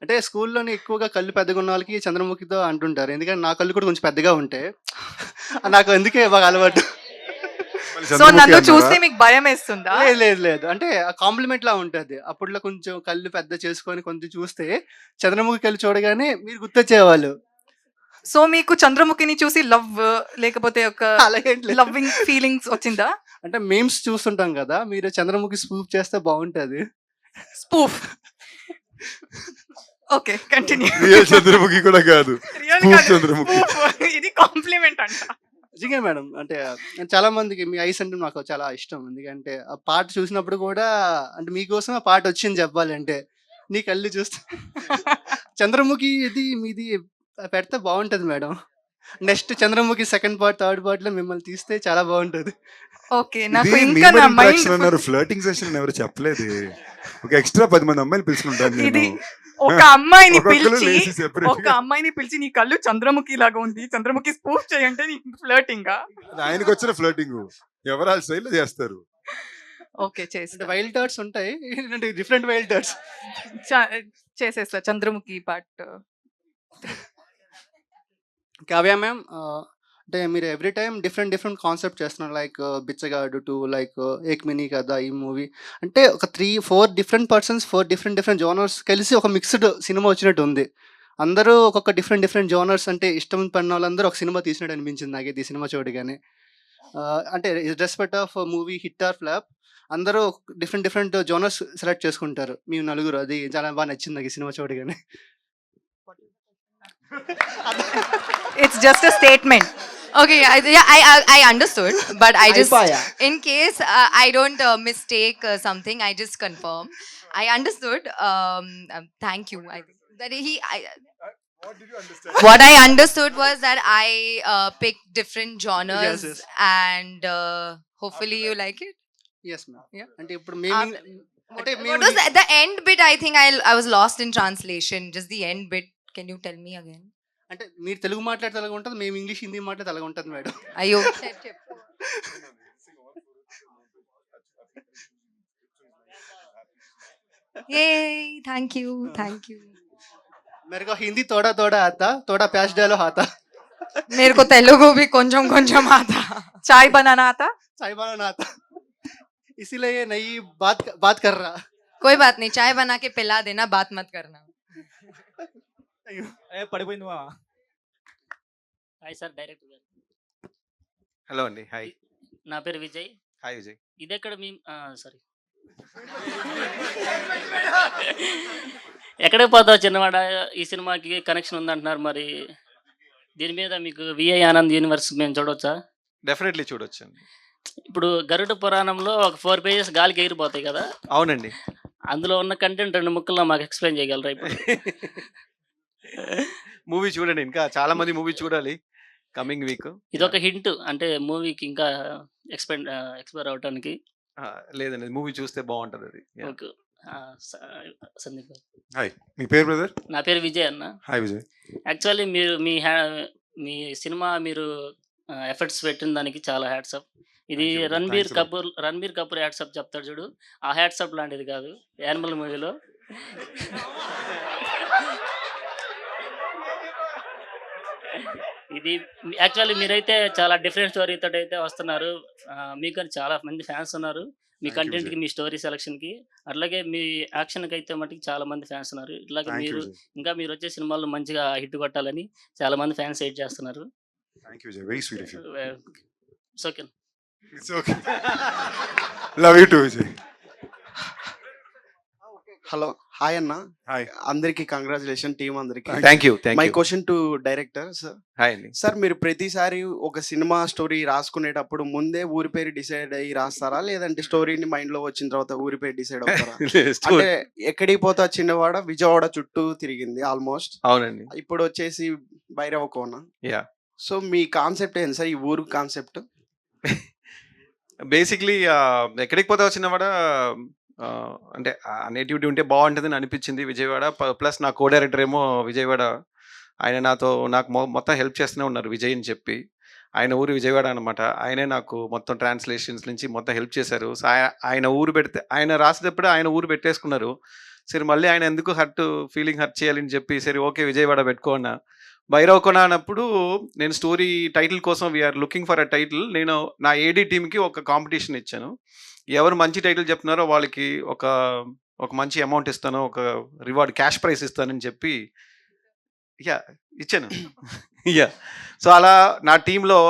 Speaker 11: అంటే స్కూల్లోనే ఎక్కువగా కళ్ళు పెద్దగా ఉన్న వాళ్ళకి చంద్రముఖితో అంటుంటారు. ఎందుకంటే నా కళ్ళు కూడా కొంచెం పెద్దగా ఉంటాయి. నాకు అందుకే బాగా అలవాటు.
Speaker 2: సో నన్ను చూస్తే మీకు భయం వేస్తుందా?
Speaker 11: లేదు లేదు లేదు, అంటే కాంప్లిమెంట్ లా ఉంటుంది. అప్పట్లో కొంచెం కళ్ళు పెద్ద చేసుకొని కొంచెం చూస్తే చంద్రముఖి కళ్ళు చూడగానే మీరు గుర్తొచ్చేవాళ్ళు.
Speaker 2: సో మీకు చంద్రముఖిని చూసి లవ్ లేకపోతే ఒక
Speaker 11: అలాగేంటి లేదు.
Speaker 2: లవ్వింగ్ ఫీలింగ్స్ వచ్చిందా?
Speaker 11: అంటే మేమ్స్ చూస్తుంటాం కదా, మీరు చంద్రముఖి స్పూప్ చేస్తే బాగుంటది.
Speaker 2: Spoof. Okay continue.
Speaker 1: Real Chandramukhi కూడా కాదు, చంద్రముఖి.
Speaker 2: ఇది కాంప్లిమెంట్ అంట.
Speaker 11: నిజంగా మేడం, అంటే చాలా మందికి మీ ఐస్ అంటే నాకు చాలా ఇష్టం. ఎందుకంటే ఆ పాట చూసినప్పుడు కూడా అంటే మీకోసం ఆ పాట వచ్చింది చెప్పాలంటే. నీ కళ్ళు చూస్తే చంద్రముఖి ఇది మీది పెడితే బాగుంటది madam. Next Chandramukhi second part third part లో మిమ్మల్ని తీస్తే చాలా బాగుంటది.
Speaker 2: ఓకే నాకు ఇంకా నా మైండ్
Speaker 1: అన్నారు ఫ్లర్టింగ్ సెషన్ ఎవరు చెప్పలేదు. ఒక ఎక్స్ట్రా 10 మంది అమ్మాయిలు పిలుచుకుంటాను
Speaker 2: ఇది
Speaker 1: నేను.
Speaker 2: ఒక అమ్మాయిని
Speaker 1: ఒక్కొక్కరు
Speaker 2: పిలిచి
Speaker 1: లేచి separate
Speaker 2: ఒక అమ్మాయిని పిలిచి నీ కళ్ళు చంద్రముఖి లాగా ఉంది, చంద్రముఖి స్పూఫ్ చేయంటే నీ ఫ్లర్టింగ్.
Speaker 1: ఆయనకు వచ్చిన ఫ్లర్టింగ్ ఎవరు ఆ స్టైల్లో చేస్తారు.
Speaker 2: ఓకే చేస్తా.
Speaker 11: అంటే వైల్డ్ థాట్స్ ఉంటాయి, అంటే డిఫరెంట్ వైల్డ్ థాట్స్.
Speaker 2: చేసేస్తా చంద్రముఖి పార్ట్.
Speaker 11: కావ్య మ్యామ్, అంటే మీరు ఎవ్రీ టైం డిఫరెంట్ కాన్సెప్ట్ చేస్తున్నారు. లైక్ బిచ్చగాడు 2, లైక్ ఏక్ మినీ కదా ఈ మూవీ. అంటే ఒక 3-4 డిఫరెంట్ పర్సన్స్ 4 డిఫరెంట్ జోనర్స్ కలిసి ఒక మిక్స్డ్ సినిమా వచ్చినట్టు ఉంది. అందరూ ఒక్కొక్క డిఫరెంట్ జోనర్స్ అంటే ఇష్టం పడిన వాళ్ళందరూ ఒక సినిమా తీసినట్టు అనిపించింది నాకైతే ఈ సినిమా చూడగానే. అంటే respect of movie hit or flop అందరూ డిఫరెంట్ జోనర్స్ సెలెక్ట్ చేసుకుంటారు మీ నలుగురు. అది చాలా బాగా నచ్చింది నాకు ఈ సినిమా చూడగానే.
Speaker 2: It's just a statement.
Speaker 10: Okay, I understood, but I just, in case I don't mistake something, I just confirm. I understood. Thank you. I think that
Speaker 1: What did you understand?
Speaker 10: what I understood was that I picked different genres,
Speaker 11: Yes.
Speaker 10: and hopefully you like it.
Speaker 11: Yes ma'am.
Speaker 10: Yeah.
Speaker 11: అంటే ఇప్పుడు మేము అంటే
Speaker 10: What was the end bit? I think I was lost in translation. Just the end bit. Can you tell me again?
Speaker 11: అంటే మీరు తెలుగు మాట్లాడితే అలాగ ఉంటుంది, మేము ఇంగ్లీష్ హిందీ మాట్లాడితే అలాగ ఉంటుంది madam.
Speaker 10: Ayo. Yay! Thank you. Thank you.
Speaker 11: मेरे को हिंदी थोड़ा थोड़ा आता, थोड़ा प्याज डालो आता,
Speaker 10: मेरे को तेलुगु भी కొంచెం కొంచెం आता.
Speaker 2: చాయ్ బనానా ఆతా?
Speaker 11: चाय बनाना आता, इसीलिए नई बात कर रहा.
Speaker 10: कोई बात नहीं, चाय बना के पिला देना, बात मत करना.
Speaker 7: పడిపోయింది మా.
Speaker 4: హాయ్ సార్, డైరెక్టర్ గారు.
Speaker 6: హలో అండి. హాయ్.
Speaker 4: నా పేరు విజయ్.
Speaker 6: హాయ్ విజయ్.
Speaker 4: ఇది ఎక్కడ మీ సారీ ఎక్కడికి పోతావు చిన్నవాడ, ఈ సినిమాకి కనెక్షన్ ఉందంటున్నారు. మరి దీని మీద మీకు విఐ ఆనంద్ యూనివర్స్ మేము చూడవచ్చా?
Speaker 6: డెఫినెట్లీ చూడొచ్చండి.
Speaker 5: ఇప్పుడు గరుడ పురాణంలో ఒక 4 పేజెస్ గాలికి ఎగిరిపోతాయి కదా!
Speaker 6: అవునండి.
Speaker 5: అందులో ఉన్న కంటెంట్ 2 ముక్కల్లో మాకు ఎక్స్‌ప్లెయిన్ చేయగలరా ఇప్పుడు?
Speaker 6: మూవీ చూడండి. ఇంకా చాలా మంది మూవీ చూడాలి కమింగ్ వీక్.
Speaker 5: ఇదొక హింట్ అంటే మూవీకి ఇంకా ఎక్స్‌ప్లోర్ అవ్వటానికి.
Speaker 6: లేదండి మూవీ చూస్తే బాగుంటది.
Speaker 5: ఓకే. స సందీప్ గారు.
Speaker 1: హాయ్, మీ పేరు బ్రదర్?
Speaker 5: నా పేరు విజయ్ అన్న.
Speaker 1: హాయ్ విజయ్.
Speaker 5: యాక్చువల్లీ మీరు మీ సినిమా మీరు ఎఫర్ట్స్ పెట్టిన దానికి చాలా హ్యాట్స్ ఆఫ్. ఇది
Speaker 1: Thank you, brother.
Speaker 5: Ranbir
Speaker 1: Thanks a lot.
Speaker 5: Kapoor hats off చెప్తాడు చూడు. ఆ హ్యాట్స్ ఆఫ్ లాంటిది కాదు. యానిమల్ మూవీలో. ఇది యాక్చువల్లీ మీరైతే చాలా డిఫరెంట్ స్టోరీ తోటి అయితే వస్తున్నారు. మీకు చాలా మంది ఫ్యాన్స్ ఉన్నారు. మీ
Speaker 1: Thank you,
Speaker 5: కంటెంట్‌కి,
Speaker 1: Vijay.
Speaker 5: మీ స్టోరీ సెలక్షన్‌కి. అట్లాగే మీ యాక్షన్‌కి అయితే మటుకు చాలా మంది ఫ్యాన్స్ ఉన్నారు. ఇట్లాగే
Speaker 1: Thank you,
Speaker 5: మీరు
Speaker 1: Vijay.
Speaker 5: ఇంకా మీరు వచ్చే సినిమాల్లో మంచిగా హిట్ కొట్టాలని చాలా మంది ఫ్యాన్స్ వెయిట్ చేస్తున్నారు.
Speaker 1: Thank you, Vijay. Very sweet of you.
Speaker 5: It's okay.
Speaker 1: It's okay. Love you too, Vijay.
Speaker 12: Hello, hi అన్న.
Speaker 1: Hi.
Speaker 12: అందరికి కంగ్రాచులేషన్ టీమ్ అందరికి.
Speaker 6: Thank you.
Speaker 12: My question to director sir.
Speaker 6: Hi అండి.
Speaker 12: Sir, మీరు ప్రతిసారి ఒక cinema story రాసుకునేటప్పుడు ముందే ఊరి పేరు డిసైడ్ అయ్యి రాస్తారా, లేదంటే స్టోరీని మైండ్ లో వచ్చిన తర్వాత ఊరి పేరు డిసైడ్ అవుతారా? అంటే ఎక్కడికి పోతా చిన్నవాడ విజయవాడ చుట్టూ తిరిగింది ఆల్మోస్ట్.
Speaker 6: అవునండి.
Speaker 12: ఇప్పుడు వచ్చేసి భైరవ కోన.
Speaker 6: యా.
Speaker 12: సో మీ కాన్సెప్ట్ ఏంటి సార్, ఈ ఊరు కాన్సెప్ట్?
Speaker 6: బేసిక్లీ ఎక్కడికి పోతా వచ్చినవాడ అంటే నేటివిటీ ఉంటే బాగుంటుందని అనిపించింది విజయవాడ. ప్లస్ నా కో డైరెక్టర్ ఏమో విజయవాడ. ఆయన నాకు మొత్తం హెల్ప్ చేస్తూనే ఉన్నారు విజయ్ అని చెప్పి. ఆయన ఊరు విజయవాడ అనమాట. ఆయనే నాకు మొత్తం ట్రాన్స్లేషన్స్ నుంచి మొత్తం హెల్ప్ చేశారు. సో ఆయన ఊరు పెడితే ఆయన రాసేటప్పుడు ఆయన ఊరు పెట్టేసుకున్నారు. సరే మళ్ళీ ఆయన ఎందుకు ఫీలింగ్ హర్ట్ చేయాలని చెప్పి సరే ఓకే విజయవాడ పెట్టుకో అన్న. భైరవ కొన అన్నప్పుడు నేను స్టోరీ టైటిల్ కోసం we are looking for a title. నేను నా ఏడీ టీమ్కి ఒక కాంపిటీషన్ ఇచ్చాను. ఎవరు మంచి టైటిల్ చెప్తున్నారో వాళ్ళకి ఒక మంచి అమౌంట్ ఇస్తాను, ఒక రివార్డ్ క్యాష్ ప్రైజ్ ఇస్తానని చెప్పి ఇచ్చాను. సో అలా నా టీంలో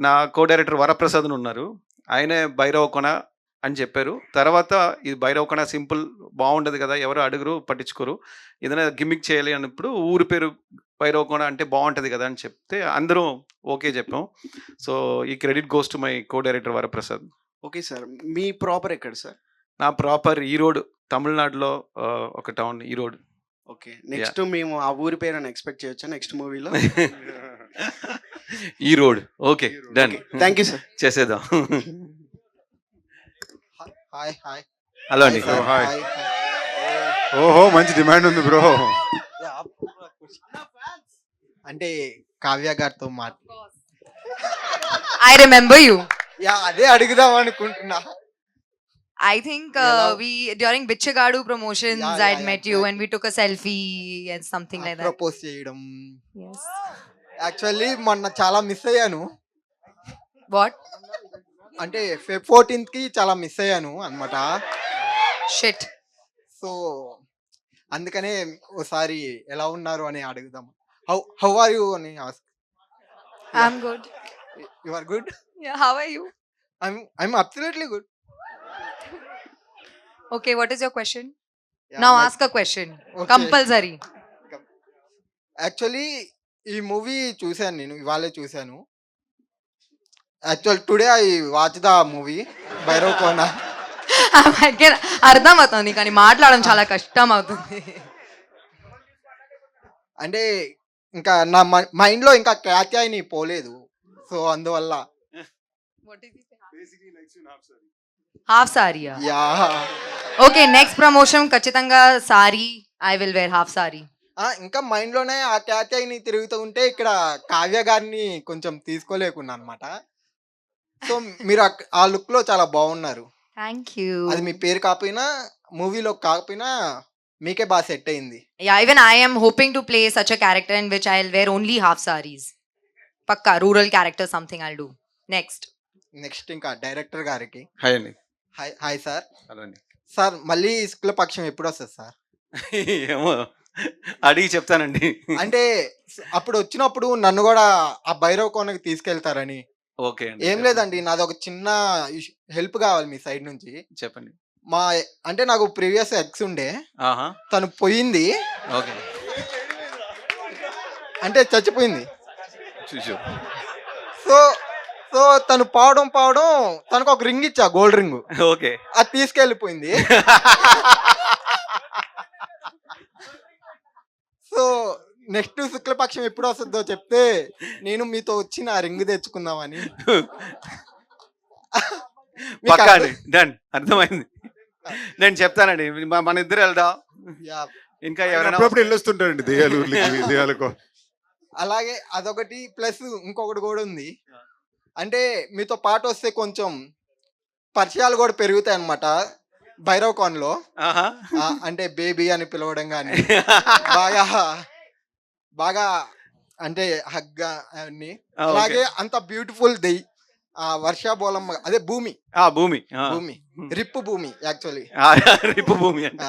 Speaker 6: నా కో డైరెక్టర్ వరప్రసాద్ ఉన్నారు. ఆయనే భైరవ కొన అని చెప్పారు. తర్వాత ఇది భైరవ కొన సింపుల్ బాగుండదు కదా, ఎవరు అడుగురు పట్టించుకోరు, ఏదైనా గిమ్మిక్ చేయాలి అన్నప్పుడు ఊరి పేరు భైరవ కొన అంటే బాగుంటుంది కదా అని చెప్తే అందరూ ఓకే చెప్పాం. సో ఈ credit goes to my co director Varaprasad.
Speaker 12: Okay sir, me proper ఎక్కడ సార్?
Speaker 6: నా ప్రాపర్ ఈరోడ్, తమిళనాడులో ఒక టౌన్ ఈరోడ్.
Speaker 12: ఓకే, నెక్స్ట్ మేము ఆ ఊరి పేరు ఎక్స్పెక్ట్ చేయొచ్చా నెక్స్ట్ మూవీలో?
Speaker 6: ఈరోడ్. Okay, done.
Speaker 12: Thank you sir.
Speaker 6: చేసేద్దాం.
Speaker 11: Hi hi.
Speaker 6: హలో అండి.
Speaker 1: Hi. ఓహో, మంచి డిమాండ్ ఉంది బ్రో.
Speaker 11: అంటే కావ్య గారితో
Speaker 10: I remember you.
Speaker 11: అదే అడుగుదాం అనుకుంటున్నా.
Speaker 10: I think
Speaker 11: Hello.
Speaker 10: we during Bichagadu promotions
Speaker 11: Yeah,
Speaker 10: I'd
Speaker 11: yeah,
Speaker 10: met you and we took a selfie and something like that.
Speaker 11: Propose చేయడం.
Speaker 10: Yes.
Speaker 11: యాక్చువల్లీ మొన్న చాలా మిస్ అయ్యాను.
Speaker 10: What?
Speaker 11: అంటే Feb 14th కి చాలా మిస్ అయ్యాను అన్నమాట.
Speaker 10: Shit.
Speaker 11: సో అందుకనే ఒకసారి ఎలా ఉన్నారు అని అడుగుదాం. హౌ ఆర్ యు అని ask.
Speaker 10: I'm good.
Speaker 11: You are good.
Speaker 10: Yeah, how are you?
Speaker 11: I'm absolutely good.
Speaker 10: Okay, what is your question?
Speaker 11: Yeah,
Speaker 10: Now
Speaker 11: my-
Speaker 10: ask a question.
Speaker 11: Okay.
Speaker 10: Compulsory.
Speaker 11: Actually ఈ movie చూశాను, నేను ఇవాళే చూశాను. Actual today I watch the movie Bhairav Kona.
Speaker 10: అర్థం అవుతుంది కానీ మాట్లాడడం చాలా కష్టం అవుతుంది.
Speaker 11: అంటే ఇంకా నా మైండ్లో ఇంకా కాత్యాయని పోలేదు. సో అందువల్ల
Speaker 10: హాఫ్ సారీయా?
Speaker 11: యా.
Speaker 10: ఓకే, నెక్స్ట్ ప్రమోషన్ ఖచ్చితంగా sari. I will wear half sari.
Speaker 11: ఇంకా మైండ్లోనే ఆ కాత్యాయని తిరుగుతూ ఉంటే ఇక్కడ కావ్య గారిని కొంచెం తీసుకోలేకున్నా అనమాట. సో మీరు ఆ లుక్లో చాలా బాగున్నారు.
Speaker 10: Thank you.
Speaker 11: అది మీ పేరు కాకపోయినా మూవీలో కాకపోయినా మీకే బాగా సెట్ అయింది.
Speaker 10: Yeah, even I am hoping to play such a character in which I'll wear only half sarees. Pakka, rural character, something I'll do. Next.
Speaker 11: Next ఇంకా డైరెక్టర్ గారికి
Speaker 6: హాయ్ అండి.
Speaker 11: Hi sir.
Speaker 6: హలో అండి.
Speaker 11: Sir మళ్ళీ శుక్లపక్షం ఎప్పుడు వస్తుంది sir?
Speaker 6: ఏమో అడిగి చెప్తానండి.
Speaker 11: అంటే అప్పుడు వచ్చినప్పుడు నన్ను కూడా ఆ భైరవ్ కోనకి తీసుకెళ్తారని.
Speaker 6: ఓకే అండి.
Speaker 11: ఏం లేదండి, నాది ఒక చిన్న హెల్ప్ కావాలి మీ సైడ్ నుంచి.
Speaker 6: చెప్పండి.
Speaker 11: అంటే నాకు ప్రీవియస్ ఎక్స్ ఉండే,
Speaker 6: ఆహా.
Speaker 11: తను పోయింది.
Speaker 6: ఓకే.
Speaker 11: అంటే చచ్చిపోయింది.
Speaker 6: చూసు.
Speaker 11: సో
Speaker 13: సో తను పావడం తనకు ఒక రింగ్ ఇచ్చా, గోల్డ్ రింగ్.
Speaker 6: ఓకే.
Speaker 13: అది తీసుకెళ్ళిపోయింది. సో నెక్స్ట్ శుక్లపక్షం ఎప్పుడు వస్తుందో చెప్తే నేను మీతో వచ్చి నా రింగ్ తెచ్చుకుందామని. మీకు
Speaker 6: పక్కా
Speaker 13: అర్థం-
Speaker 6: అండి, డన్, అర్థమైంది. నేను చెప్తానండి, మన ఇద్దరు వెళ్దాం.
Speaker 13: యా.
Speaker 6: ఇంకా ఎవరైనా
Speaker 1: అప్పుడప్పుడు వెళ్ళొస్తుంటారండి దెయ్యాలు ఊర్లకి, దెయ్యాలకు.
Speaker 13: అలాగే అదొకటి ప్లస్ ఇంకొకటి కూడా ఉంది. అంటే మీతో పాటు వస్తే కొంచెం పరిచయాలు కూడా పెరుగుతాయి అన్నమాట. భైరవ్ కాన్లో
Speaker 6: ఆహా.
Speaker 13: అంటే బేబీ అని పిలవడం కానీ బాగా బాగా అంటే హగ్గా అన్ని.
Speaker 6: ఆ, ఓకే.
Speaker 13: అలాగే అంత బ్యూటిఫుల్ వర్ష బోలమ్మ, అదే భూమి
Speaker 6: భూమి,
Speaker 13: భూమి రిప్పు భూమి యాక్చువల్లీ
Speaker 6: రిప్పు భూమి అండి.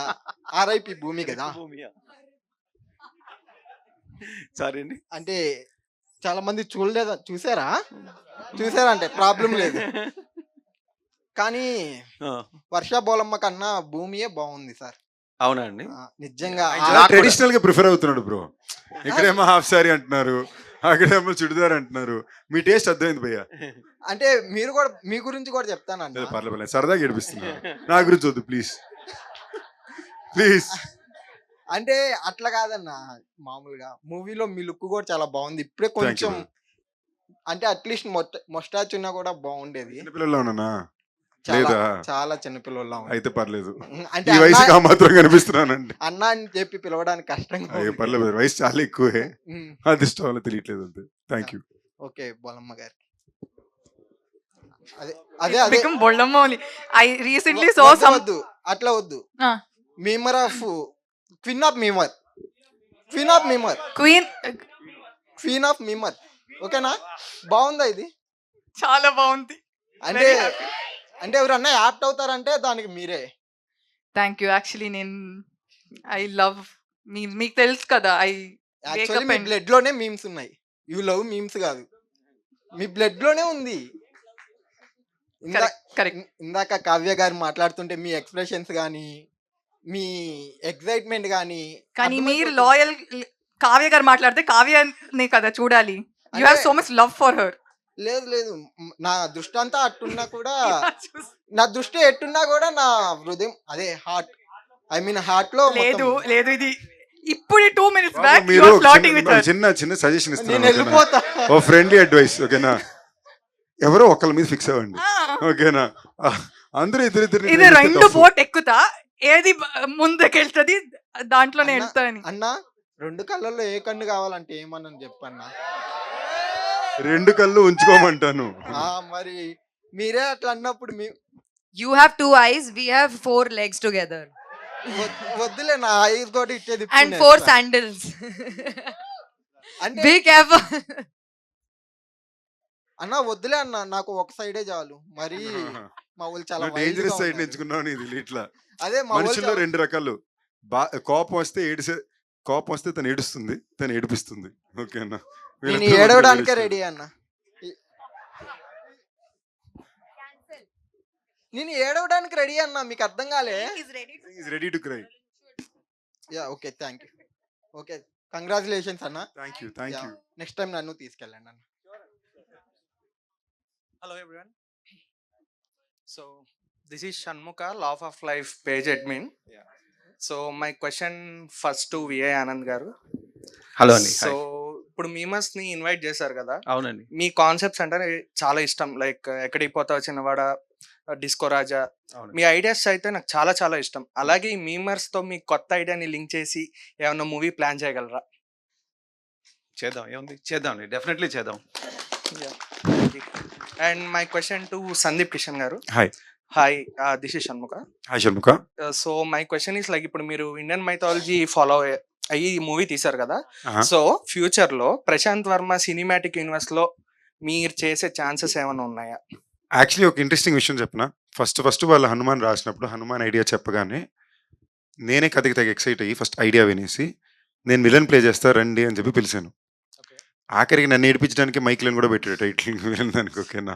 Speaker 13: ఆర్ఐపి భూమి కదా.
Speaker 6: సారీ అండి.
Speaker 13: అంటే చాలా మంది చూసారా అంటే ప్రాబ్లం లేదు. కానీ వర్ష బోలమ్మ కన్నా భూమియే బాగుంది సార్.
Speaker 6: అవునా అండి?
Speaker 13: నిజంగా
Speaker 1: ట్రెడిషనల్ గా ప్రిఫర్ అవుతున్నాడు బ్రో. ఇక్కడేమో హాఫ్ సారీ అంటున్నారు, అక్కడేమో చుడిదార్ అంటున్నారు. మీ టేస్ట్ అర్థమైంది భయ్యా.
Speaker 13: అంటే మీరు కూడా మీ గురించి కూడా చెప్తానండి.
Speaker 1: పర్లేదు, సరదాగా ఏడిపిస్తున్నారు. నా గురించి వద్దు ప్లీజ్ ప్లీజ్.
Speaker 13: అంటే అట్లా కాదన్న, మామూలుగా మూవీలో మీ లుక్ కూడా చాలా బాగుంది. ఇప్పుడే కొంచెం అంటే అట్లీస్ట్ మొస్టాచ్ ఉన్నా కూడా బాగుండేది.
Speaker 1: చిన్నపిల్లల్లో ఉన్నానా?
Speaker 13: చాలా
Speaker 1: లేదా?
Speaker 13: చాలా చిన్నపిల్లల
Speaker 1: అయితే పర్లేదు.
Speaker 13: అంటే
Speaker 1: ఈ వయసుకి ఆ మాత్రం కనిపిస్తున్నానండి.
Speaker 13: అన్న అని చెప్పి పిలవడానికి కష్టంగా
Speaker 1: అయ్యో
Speaker 13: ఉంది.
Speaker 1: పర్లేదు, వయసు చాలా ఎక్కువే.
Speaker 13: ఉమ్.
Speaker 1: అది ఇష్టం వల్ల తెలియట్లేదు అంతే. Thank you.
Speaker 13: ఓకే బోలమ్మ గారికి అదే అదే అదే
Speaker 2: become Bollamma only. I recently so
Speaker 13: వద్దు,
Speaker 2: సమ్
Speaker 13: వద్దు అట్లా వద్దు. Memer of queen of memer, queen of memer, queen of memer. ఓకేనా? బాగుందా ఇది?
Speaker 2: చాలా బాగుంది.
Speaker 13: అంటే అంటే ఎవరన్నా యాప్ట్ అవుతారంటే దానికి మీరే.
Speaker 2: Thank you. యాక్చువల్లీ నేను ఐ లవ్ మీకు తెలుసు కదా, ఐ
Speaker 13: యాక్చువల్లీ మీ బ్లడ్ లోనే మీమ్స్ ఉన్నాయి. యూ లవ్ మీమ్స్ కాదు, మీ బ్లడ్ లోనే ఉంది. ఇందాక కావ్య గారు మాట్లాడుతుంటే మీ ఎక్స్ప్రెషన్స్ కానీ మీ ఎక్సైట్మెంట్ కానీ
Speaker 2: మీరు లాయల్. కావ్య గారు మాట్లాడితే కావ్యనే కదా చూడాలి. You have so much love for her.
Speaker 13: లేదు లేదు, నా దృష్టి అంతా అట్టున్నా కూడా, నా దృష్టి ఎట్టున్నా కూడా నా హృదయం అదే హార్ట్, ఐ మీన్ హార్ట్ లో
Speaker 2: లేదు లేదు, ఇది ఇప్పుడు 2 minutes బ్యాక్ యు
Speaker 1: మీరు
Speaker 2: ఆర్ ఫ్లాటింగ్ విత్ హర్.
Speaker 1: చిన్న సజెషన్
Speaker 13: నేను
Speaker 1: ఇస్తున్నాను.
Speaker 13: వెళ్ళిపోతా.
Speaker 1: ఓ ఫ్రెండ్లీ అడ్వైస్. ఓకేనా? ఎవరో ఒకళ్ళ మీద ఫిక్స్ అవ్వండి. ఓకేనా? అందరూ ఇద్దరిద్దరు
Speaker 2: ఇది 2 బోట్ ఎక్కుతా, ఏది ముందుకెళ్తుంది దాంట్లోనే వెళ్తాని.
Speaker 13: అన్నా 2 కళ్ళల్లో ఏ కన్ను కావాలంటే ఏమన్నా చెప్పన్నా.
Speaker 1: 2 కళ్ళు ఉంచుకోమంటాను.
Speaker 13: మరి మీరే అట్లా అన్నప్పుడు
Speaker 10: You have 2 eyes, we have 4 legs together.
Speaker 13: వద్దులే, నా ఐస్ తోటి ఇచ్చేది
Speaker 10: And 4 sandals.
Speaker 13: అంటే
Speaker 10: Be careful.
Speaker 13: అన్న వద్దులే అన్న, నాకు ఒక సైడే చాలు. మరి మా వాళ్ళు చాలా
Speaker 1: డేంజరస్
Speaker 13: wild గా
Speaker 1: సైడ్
Speaker 13: ఉన్నారు.
Speaker 1: ఎంచుకున్నావు ఇది ఇట్లా.
Speaker 13: అదే మా వాళ్ళు
Speaker 1: మనుషుల్లో
Speaker 13: చాలా-
Speaker 1: 2 రకాలు. కోపం వస్తే తను ఏడుస్తుంది, తను ఏడిపిస్తుంది. ఓకేనా?
Speaker 13: నేను ఏడవడానికే రెడీ అన్న. నేను ఏడవడానికి రెడీ అన్న, మీకు అర్థం కాలే?
Speaker 1: Ready to cry.
Speaker 13: Yeah okay, thank you. Okay, congratulations అన్న.
Speaker 1: Thank you.
Speaker 13: నెక్స్ట్ టైం నన్ను తీసుకెళ్ళండి అన్న.
Speaker 14: Hello everyone. So this is Shanmuka, Law of Life page admin. So my question first to VA Anand garu.
Speaker 6: Hello అండి.
Speaker 14: So ఇప్పుడు memers ని invite చేశారు కదా,
Speaker 6: అవునండి.
Speaker 14: మీ కాన్సెప్ట్స్ అంటే చాలా ఇష్టం. లైక్ ఎక్కడికి పోతావు చిన్నవాడ, డిస్కో రాజా, మీ ఐడియాస్ అయితే నాకు చాలా చాలా ఇష్టం. అలాగే ఈ మీమర్స్ తో మీ కొత్త ఐడియాని లింక్ చేసి ఏమన్నా మూవీ ప్లాన్ చేయగలరా?
Speaker 6: చేద్దాం, ఏముంది, చేద్దాం, డెఫినెట్లీ చేద్దాం.
Speaker 14: And my question to Sandeep Kishan గారు.
Speaker 1: Hi,
Speaker 14: this is Shanmukha.
Speaker 1: Hi Shanmukha.
Speaker 14: So my question is like, ఇప్పుడు మీరు ఇండియన్ మైథాలజీ ఫాలో అయ్యి మూవీ తీశారు కదా, సో ఫ్యూచర్ లో ప్రశాంత్ వర్మ సినిమాటిక్ యూనివర్స్ లో మీరు చేసే ఛాన్సెస్ ఏమైనా ఉన్నాయా?
Speaker 1: యాక్చువల్లీ ఒక ఇంట్రెస్టింగ్ విషయం చెప్పిన. ఫస్ట్ వాళ్ళు హనుమాన్ రాసినప్పుడు హనుమాన్ ఐడియా చెప్పగానే నేనే కథకి తెగ ఎక్సైట్ అయ్యి ఫస్ట్ ఐడియా వినేసి నేను విలన్ ప్లే చేస్తా రండి అని చెప్పి పిలిచాను. ఆఖరికి నన్ను ఏడిపించడానికి మైక్లను కూడా పెట్టాడు టైటిల్ విలన్ దానికి. ఓకేనా?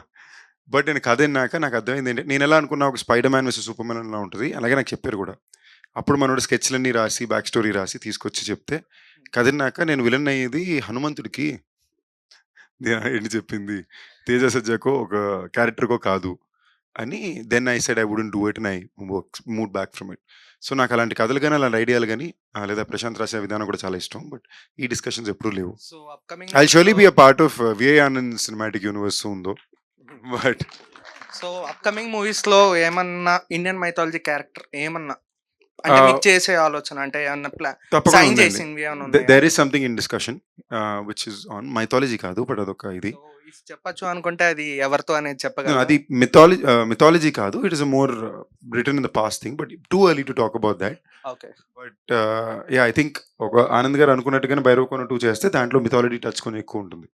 Speaker 1: బట్ నేను కథ విన్నాక నాకు అర్థమైంది ఏంటంటే, నేను ఎలా అనుకున్నా ఒక spider man versus super man అలా ఉంటుంది, అలాగే నాకు చెప్పారు కూడా. అప్పుడు మనోడు స్కెచ్లన్నీ రాసి బ్యాక్ స్టోరీ రాసి తీసుకొచ్చి చెప్తే కదిరినాక నేను విలన్ అయ్యేది హనుమంతుడికి ఏంటి చెప్పింది, తేజ సజ్జకో ఒక క్యారెక్టర్కో కాదు అని. Then I said I wouldn't do it and I move back from it. So నాకు అలాంటి కథలు కానీ అలాంటి ఐడియాలు కానీ లేదా ప్రశాంత్ రాసే విధానం కూడా చాలా ఇష్టం. బట్ ఈ డిస్కషన్స్ ఎప్పుడూ లేవు.
Speaker 14: So upcoming
Speaker 1: I surely be a part of VI Anand cinematic universe ఉందో. బట్
Speaker 14: సో అప్కమింగ్ మూవీస్ లో ఏమన్నా ఇండియన్ మైథాలజీ క్యారెక్టర్ ఏమన్నా అంటే మీకు చేసే ఆలోచన అంటే ఏమన్నా
Speaker 1: తప్పకుండా
Speaker 14: సైన్
Speaker 1: ఉందండి.
Speaker 14: చేసింది ఏమన్నా ఉన్నాయా?
Speaker 1: There is something in discussion which is on mythology కాదు, బట్ అదొక ఇది.
Speaker 14: So, if చెప్పచ్చు అనుకుంటే అది ఎవరితో అనేది
Speaker 1: No,
Speaker 14: చెప్పగలరా?
Speaker 1: అది mythology కాదు. It is more return in the past thing, but too early to talk about that.
Speaker 14: Okay.
Speaker 1: But yeah, I think ఒక ఆనంద్ గారు అనుకున్నట్టుగానే భైరవకోన 2 చేస్తే దాంట్లో మిథాలజీ టచ్ కొని ఎక్కువ ఉంటుంది.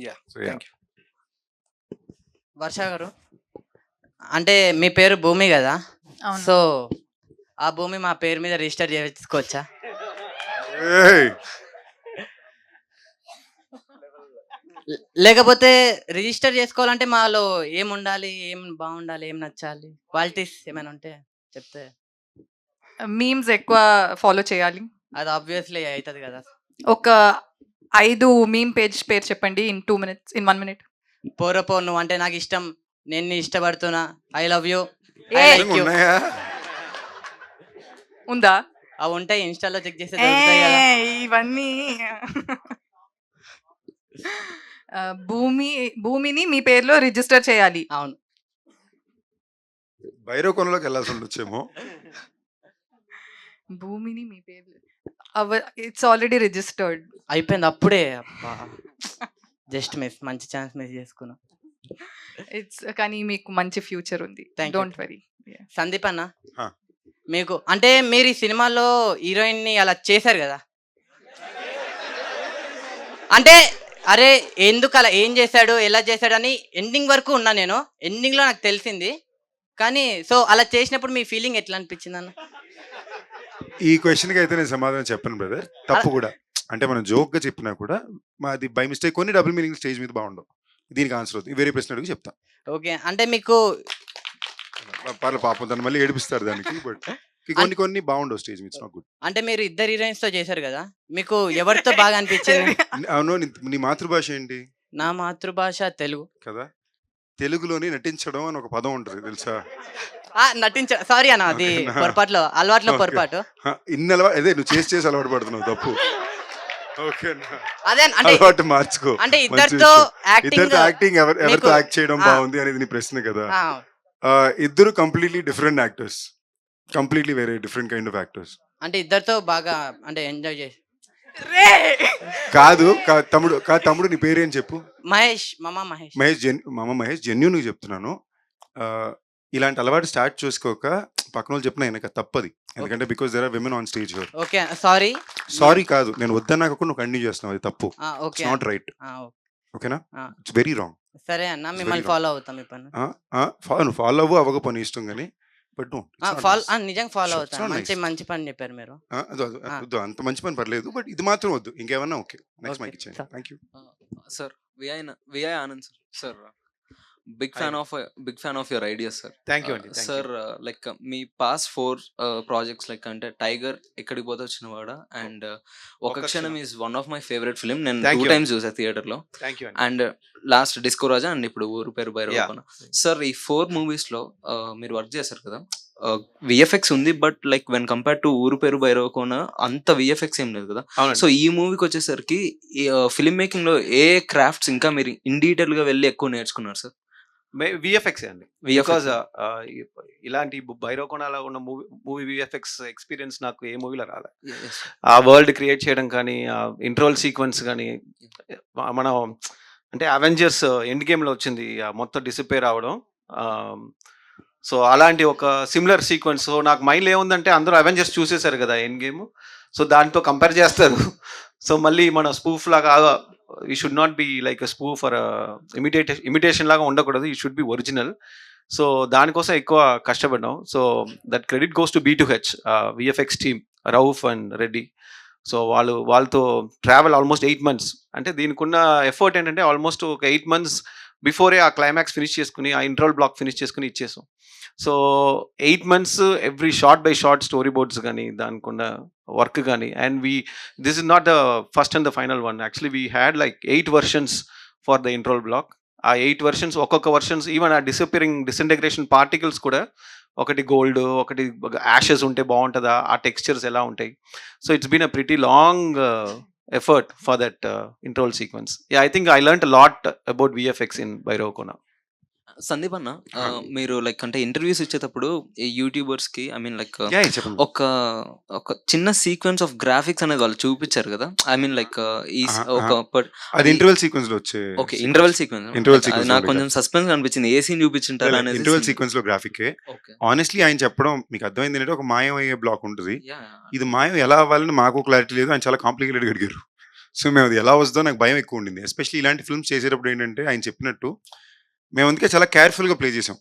Speaker 14: Yeah,
Speaker 1: So, yeah.
Speaker 14: Thank you.
Speaker 15: Varsha గారు, అంటే మీ పేరు భూమి కదా,
Speaker 2: అవును.
Speaker 15: సో ఆ భూమి మా పేరు మీద రిజిస్టర్ చేసుకోవచ్చా?
Speaker 1: Hey!
Speaker 15: లేకపోతే రిజిస్టర్ చేసుకోవాలంటే మాలో ఏం ఉండాలి, ఏం బాగుండాలి, ఏం నచ్చాలి, క్వాలిటీస్ ఏమైనా ఉంటే చెప్తే.
Speaker 2: మీమ్స్ ఎక్కువ ఫాలో చేయాలి.
Speaker 15: అది ఆబ్వియస్లీ అవుతుంది కదా.
Speaker 2: ఒక 5 మీమ్ పేరు చెప్పండి ఇన్ 2 minutes, ఇన్ 1 minute.
Speaker 15: పోరపో నువ్వు అంటే నాకు ఇష్టం, నేను నీ ఇష్టపడుతున్నా, ఐ లవ్ యూ,
Speaker 1: నిజంగా ఉన్నాయా?
Speaker 2: ఉందా?
Speaker 15: అవి ఉంటాయి, ఇన్స్టాలో చెక్ చేస్తే దొరుకుతాయి కదా.
Speaker 2: ఇవన్నీ భూమిని మీ పేరులో రిజిస్టర్ చేయాలి.
Speaker 15: అవును.
Speaker 1: భైరవకోనలోకి వెళ్ళాల్సి ఉండొచ్చేమో.
Speaker 2: భూమిని మీ పేరు ఇట్స్ ఆల్రెడీ రిజిస్టర్డ్.
Speaker 15: అయిపోయింది అప్పుడే. జస్ట్ మిస్, మంచి ఛాన్స్ మిస్ చేసుకున్నా.
Speaker 2: ఇట్స్ కానీ మీకు మంచి ఫ్యూచర్ ఉంది.
Speaker 15: Thank you.
Speaker 2: Don't worry.
Speaker 15: Sandeep అన్న,
Speaker 1: హా.
Speaker 15: మీకు అంటే మీరు ఈ సినిమాలో హీరోయిన్ ని అలా చేశారు కదా, అంటే అరే ఎందుకు అలా, ఏం చేశాడు, ఎలా చేశాడు అని ఎండింగ్ వరకు ఉన్నా నేను. ఎండింగ్ లో నాకు తెలిసింది, కానీ సో అలా చేసినప్పుడు మీ ఫీలింగ్ ఎట్లా అనిపించింది అన్న?
Speaker 1: ఈ క్వశ్చన్కి అయితే నేను సమాధానం చెప్పను బ్రదర్. తప్పు కూడా. అంటే మనం జోక్గా చెప్పినా కూడా మాది బై మిస్టేక్ కొన్ని డబుల్ మీనింగ్ స్టేజ్ మీద బాగుండవు. దీనికి ఆన్సర్ అవుతుంది. వేరే ప్రశ్న అడిగి చెప్తా.
Speaker 15: ఓకే, అంటే మీకు
Speaker 1: పర్లేదు, పాపం తను మళ్ళీ ఏడిపిస్తారు దానికి. బట్ కొన్ని బాగుండవు స్టేజ్ మీద. It's not good.
Speaker 15: అంటే మీరు ఇద్దరు హీరోయిన్స్ తో చేశారు కదా, మీకు ఎవరితో బాగా అనిపించింది?
Speaker 1: అవును. నీ మాతృభాష ఏంటి?
Speaker 15: నా మాతృభాష తెలుగు
Speaker 1: కదా. తెలుగులోని నటించడం అని ఒక పదం ఉంటుంది తెలుసా?
Speaker 15: సారీ అన్న, అది
Speaker 1: ఓకేనా?
Speaker 15: పొరపాట్లో, అలవాట్లో
Speaker 1: ఓకే.
Speaker 15: పొరపాటు.
Speaker 1: ఇన్ని అదే నువ్వు చేసి అలవాటు పడుతున్నావు. తప్పు. ఓకేనా?
Speaker 15: అదే అంటే
Speaker 1: అలవాటు మార్చుకో.
Speaker 15: అంటే
Speaker 1: మంచి
Speaker 15: ఇద్దరితో
Speaker 1: విషయం. ఇద్దరితో యాక్టింగ్ ఎవరితో
Speaker 15: మీకు-
Speaker 1: యాక్ట్ చేయడం
Speaker 15: ఆ.
Speaker 1: బాగుంది అనేది నీ ప్రశ్న కదా.
Speaker 15: ఆ,
Speaker 1: ఇద్దరు కంప్లీట్లీ డిఫరెంట్ యాక్టర్స్. కంప్లీట్లీ వేరే డిఫరెంట్ కైండ్ ఆఫ్ యాక్టర్స్.
Speaker 15: అంటే ఇద్దరితో బాగా అంటే ఎంజాయ్ చేసి.
Speaker 1: తమ్ముడు నీ పేరేం చెప్పు?
Speaker 15: మహేష్, మామ మహేష్.
Speaker 1: మహేష్ జెన్యూన్గా చెప్తున్నాను. ఇలాంటి అలవాటు స్టార్ట్ చేసుకోక పక్కన వాళ్ళు చెప్పిన వెనక తప్పది. ఎందుకంటే because there are women on stage here.
Speaker 15: Okay, sorry.
Speaker 1: Sorry కాదు, నేను వద్దన్నాక కూడా నువ్వు కంటిన్యూ చేస్తున్నావు. అది తప్పు.
Speaker 15: Okay,
Speaker 1: it's not right. ఓకేనా? It's very wrong.
Speaker 15: సరే అన్న,
Speaker 1: It's
Speaker 15: మిమ్మల్ని
Speaker 1: very
Speaker 15: ఫాలో అవుతాం ఈ పని.
Speaker 1: నువ్వు ఫాలో అవ్వు అవ్వక పని ఇష్టం కానీ బట్
Speaker 15: నిజంగా ఫాలో
Speaker 1: It's
Speaker 15: అవుతాను.
Speaker 1: not
Speaker 15: మంచి
Speaker 1: nice.
Speaker 15: మంచి పని చెప్పారు మీరు.
Speaker 1: వద్దు, అంత మంచి పని పర్లేదు. బట్ ఇది మాత్రం వద్దు. ఇంకేమన్నా ఓకే. నెక్స్ట్ మైక్ ఇచ్చేయండి. Thank you
Speaker 3: sir. VI Anand sir. Sir big fan of your ideas sir.
Speaker 6: Thank you అండి.
Speaker 3: Sir like me past 4 projects like అంటే టైగర్, ఎక్కడికి పోతే వచ్చినవాడ అండ్ ఒక క్షణం is one of my favourite film. నేను
Speaker 6: Thank
Speaker 3: 2
Speaker 6: you.
Speaker 3: times చూసా థియేటర్ లో.
Speaker 6: Thank you
Speaker 3: and last Disco Raja and ఇప్పుడు ఊరు పేరు భైరవకోన. సార్ ఈ 4 movies లో మీరు వర్క్ చేశారు కదా, విఎఫ్ఎక్స్ ఉంది but like when compare to ఊరు పేరు భైరవకోన అంత విఎఫ్ఎక్స్ ఏం లేదు కదా. సో ఈ మూవీకి వచ్చేసరికి ఫిల్మ్ మేకింగ్ లో ఏ క్రాఫ్ట్స్ ఇంకా మీరు ఇన్ డీటెయిల్ గా వెళ్ళి ఎక్కువ నేర్చుకున్నారు సార్?
Speaker 6: విఎఫ్ఎక్స్ అండి.
Speaker 3: VFX.
Speaker 6: బికాజ్ ఇలాంటి భైరవకోణలో ఉన్న మూవీ విఎఫ్ఎక్స్ ఎక్స్పీరియన్స్ నాకు ఏ మూవీలో రాలే. ఆ వరల్డ్ క్రియేట్ చేయడం కానీ, ఆ ఇంట్రోల్ సీక్వెన్స్ కానీ, మనం అంటే అవెంజర్స్ ఎండ్ గేమ్లో వచ్చింది ఆ మొత్తం డిసిపేర్ అవడం. సో అలాంటి ఒక సిమిలర్ సీక్వెన్స్ నాకు మైండ్లో ఏముందంటే అందరూ అవెంజర్స్ చూసేశారు కదా ఎండ్ గేమ్. సో దాంతో కంపేర్ చేస్తారు. సో మళ్ళీ మన స్పూఫ్ లాగా you should not be like spoof for imitation లాగా ఉండకూడదు. You should be original. So దానికోసం ఎక్కువ కష్టపడ్డాం. So that credit goes to B2H VFX team, Rauf and Reddy. So వాళ్ళతో ట్రావెల్ ఆల్మోస్ట్ 8 months. అంటే దీనికి ఉన్న ఎఫర్ట్ ఏంటంటే ఆల్మోస్ట్ ఒక 8 months బిఫోరే ఆ క్లైమాక్స్ ఫినిష్ చేసుకుని, ఆ ఇంట్రోల్ బ్లాక్ ఫినిష్ చేసుకుని ఇచ్చేసాం. So 8 months every shot by shot storyboards కానీ, దానికి ఉన్న వర్క్ కానీ. And this is not the first and the final one. Actually we had like 8 versions for the interval block. ఆ 8 versions, ఒక్కొక్క versions, even ఆ డిసింటగ్రేషన్ particles కూడా ఒకటి gold, ఒకటి యాషెస్ ఉంటే బాగుంటుందా, ఆ టెక్స్చర్స్ ఎలా ఉంటాయి. So it's been a pretty long effort for that interval sequence. I think I learned a lot about VFX in Bhairavakona.
Speaker 3: Sandeep అన్న, మీరు లైక్ అంటే ఇంటర్వ్యూస్ ఇచ్చేటప్పుడు ఈ యూట్యూబర్స్ కి ఐ మీన్ లైక్
Speaker 1: చెప్పండి.
Speaker 3: ఒక చిన్న సీక్వెన్స్ ఆఫ్ గ్రాఫిక్స్ అనేది వాళ్ళు చూపించారు కదా. ఐ మీన్ లైక్ ఈ
Speaker 1: అది ఇంటర్వెల్ సీక్వెన్స్ లో వచ్చే
Speaker 3: ఓకే ఇంటర్వెల్ సీక్వెన్స్ నాకు కొంచెం సస్పెన్స్ అనిపించింది. ఏ సీన్ చూపించుంటారు అనేది.
Speaker 1: ఇంటర్వెల్ సీక్వెన్స్ లో గ్రాఫిక్ ఆనెస్ట్లీ ఆయన చెప్పడం మీకు అర్థమైంది ఏంటంటే ఒక మాయం అయ్యే బ్లాక్ ఉంటుంది. ఇది మాయం ఎలా అవ్వాలని మాకు క్లారిటీ లేదు, ఆయన చాలా కాంప్లికేటెడ్ అడిగారు. సో మేము అది ఎలా వస్తుందో నాకు భయం ఎక్కువ ఉండింది. ఎస్పెషల్లీ ఇలాంటి ఫిల్మ్స్ చేసేటప్పుడు ఏంటంటే ఆయన చెప్పినట్టు మేము అందుకే చాలా కేర్ఫుల్గా ప్లే చేసాం.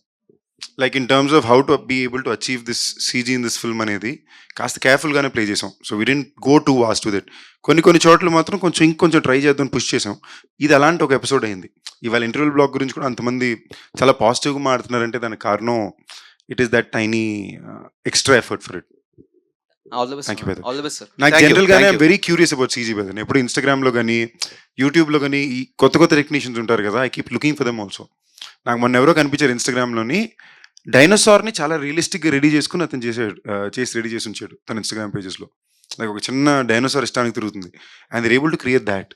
Speaker 1: Like in terms of how to be able to achieve this CG in this film అనేది కాస్త కేర్ఫుల్గానే ప్లే చేసాం. So we didn't go to waste with it. కొన్ని చోట్ల మాత్రం ఇంకొంచెం ట్రై చేద్దాం పుష్ చేసాం. ఇది అలాంటి ఒక ఎపిసోడ్ అయింది. ఇవాళ ఇంటర్వెల్ బ్లాగ్ గురించి కూడా అంతమంది చాలా పాజిటివ్గా మాట్లాడుతున్నారంటే దానికి కారణం it is that tiny extra effort for it. నాకు జనరల్ గానే very curious about CG brother. ఎప్పుడు ఇన్స్టాగ్రామ్ లో కానీ యూట్యూబ్ లో కానీ ఈ కొత్త టెక్నీషియన్స్ ఉంటారు కదా, I keep looking for them also. నాకు మొన్న ఎవరో కనిపించారు ఇన్స్టాగ్రామ్ లోని, డైనోసార్ ని చాలా రియలిస్టిక్ గా రెడీ చేసుకుని అతను చేసి రెడీ చేసి ఉంచాడు తన ఇన్స్టాగ్రామ్ పేజెస్ లో. లైక్ ఒక చిన్న డైనోసార్ ఇష్టానికి తిరుగుతుంది and they able to create that.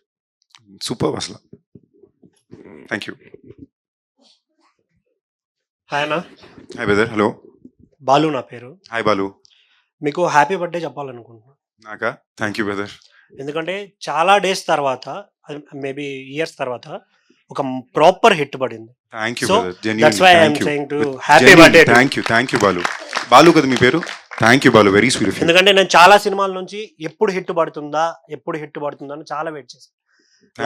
Speaker 1: Super అసలు. Thank you.
Speaker 16: హాయ్ అన్న.
Speaker 1: Hi brother. హలో.
Speaker 16: బాలు నా పేరు.
Speaker 1: హాయ్ బాలు.
Speaker 16: మీకు హ్యాపీ బర్త్డే చెప్పాలనుకుంటున్నాను.
Speaker 1: నాకా? Thank you brother.
Speaker 16: ఎందుకంటే చాలా డేస్ తర్వాత, మేబీ ఇయర్స్ తర్వాత ఒక ప్రాపర్ హిట్ పడింది.
Speaker 1: Thank you
Speaker 16: so
Speaker 1: brother.
Speaker 16: That's why I am saying to happy birthday.
Speaker 1: Thank you Balu. Balu కదా మీ పేరు? Thank you Balu, very sweet.
Speaker 16: ఎందుకంటే నేను చాలా సినిమాల నుంచి ఎప్పుడు హిట్ పడుతుందా అని చాలా వెయిట్ చేశాను.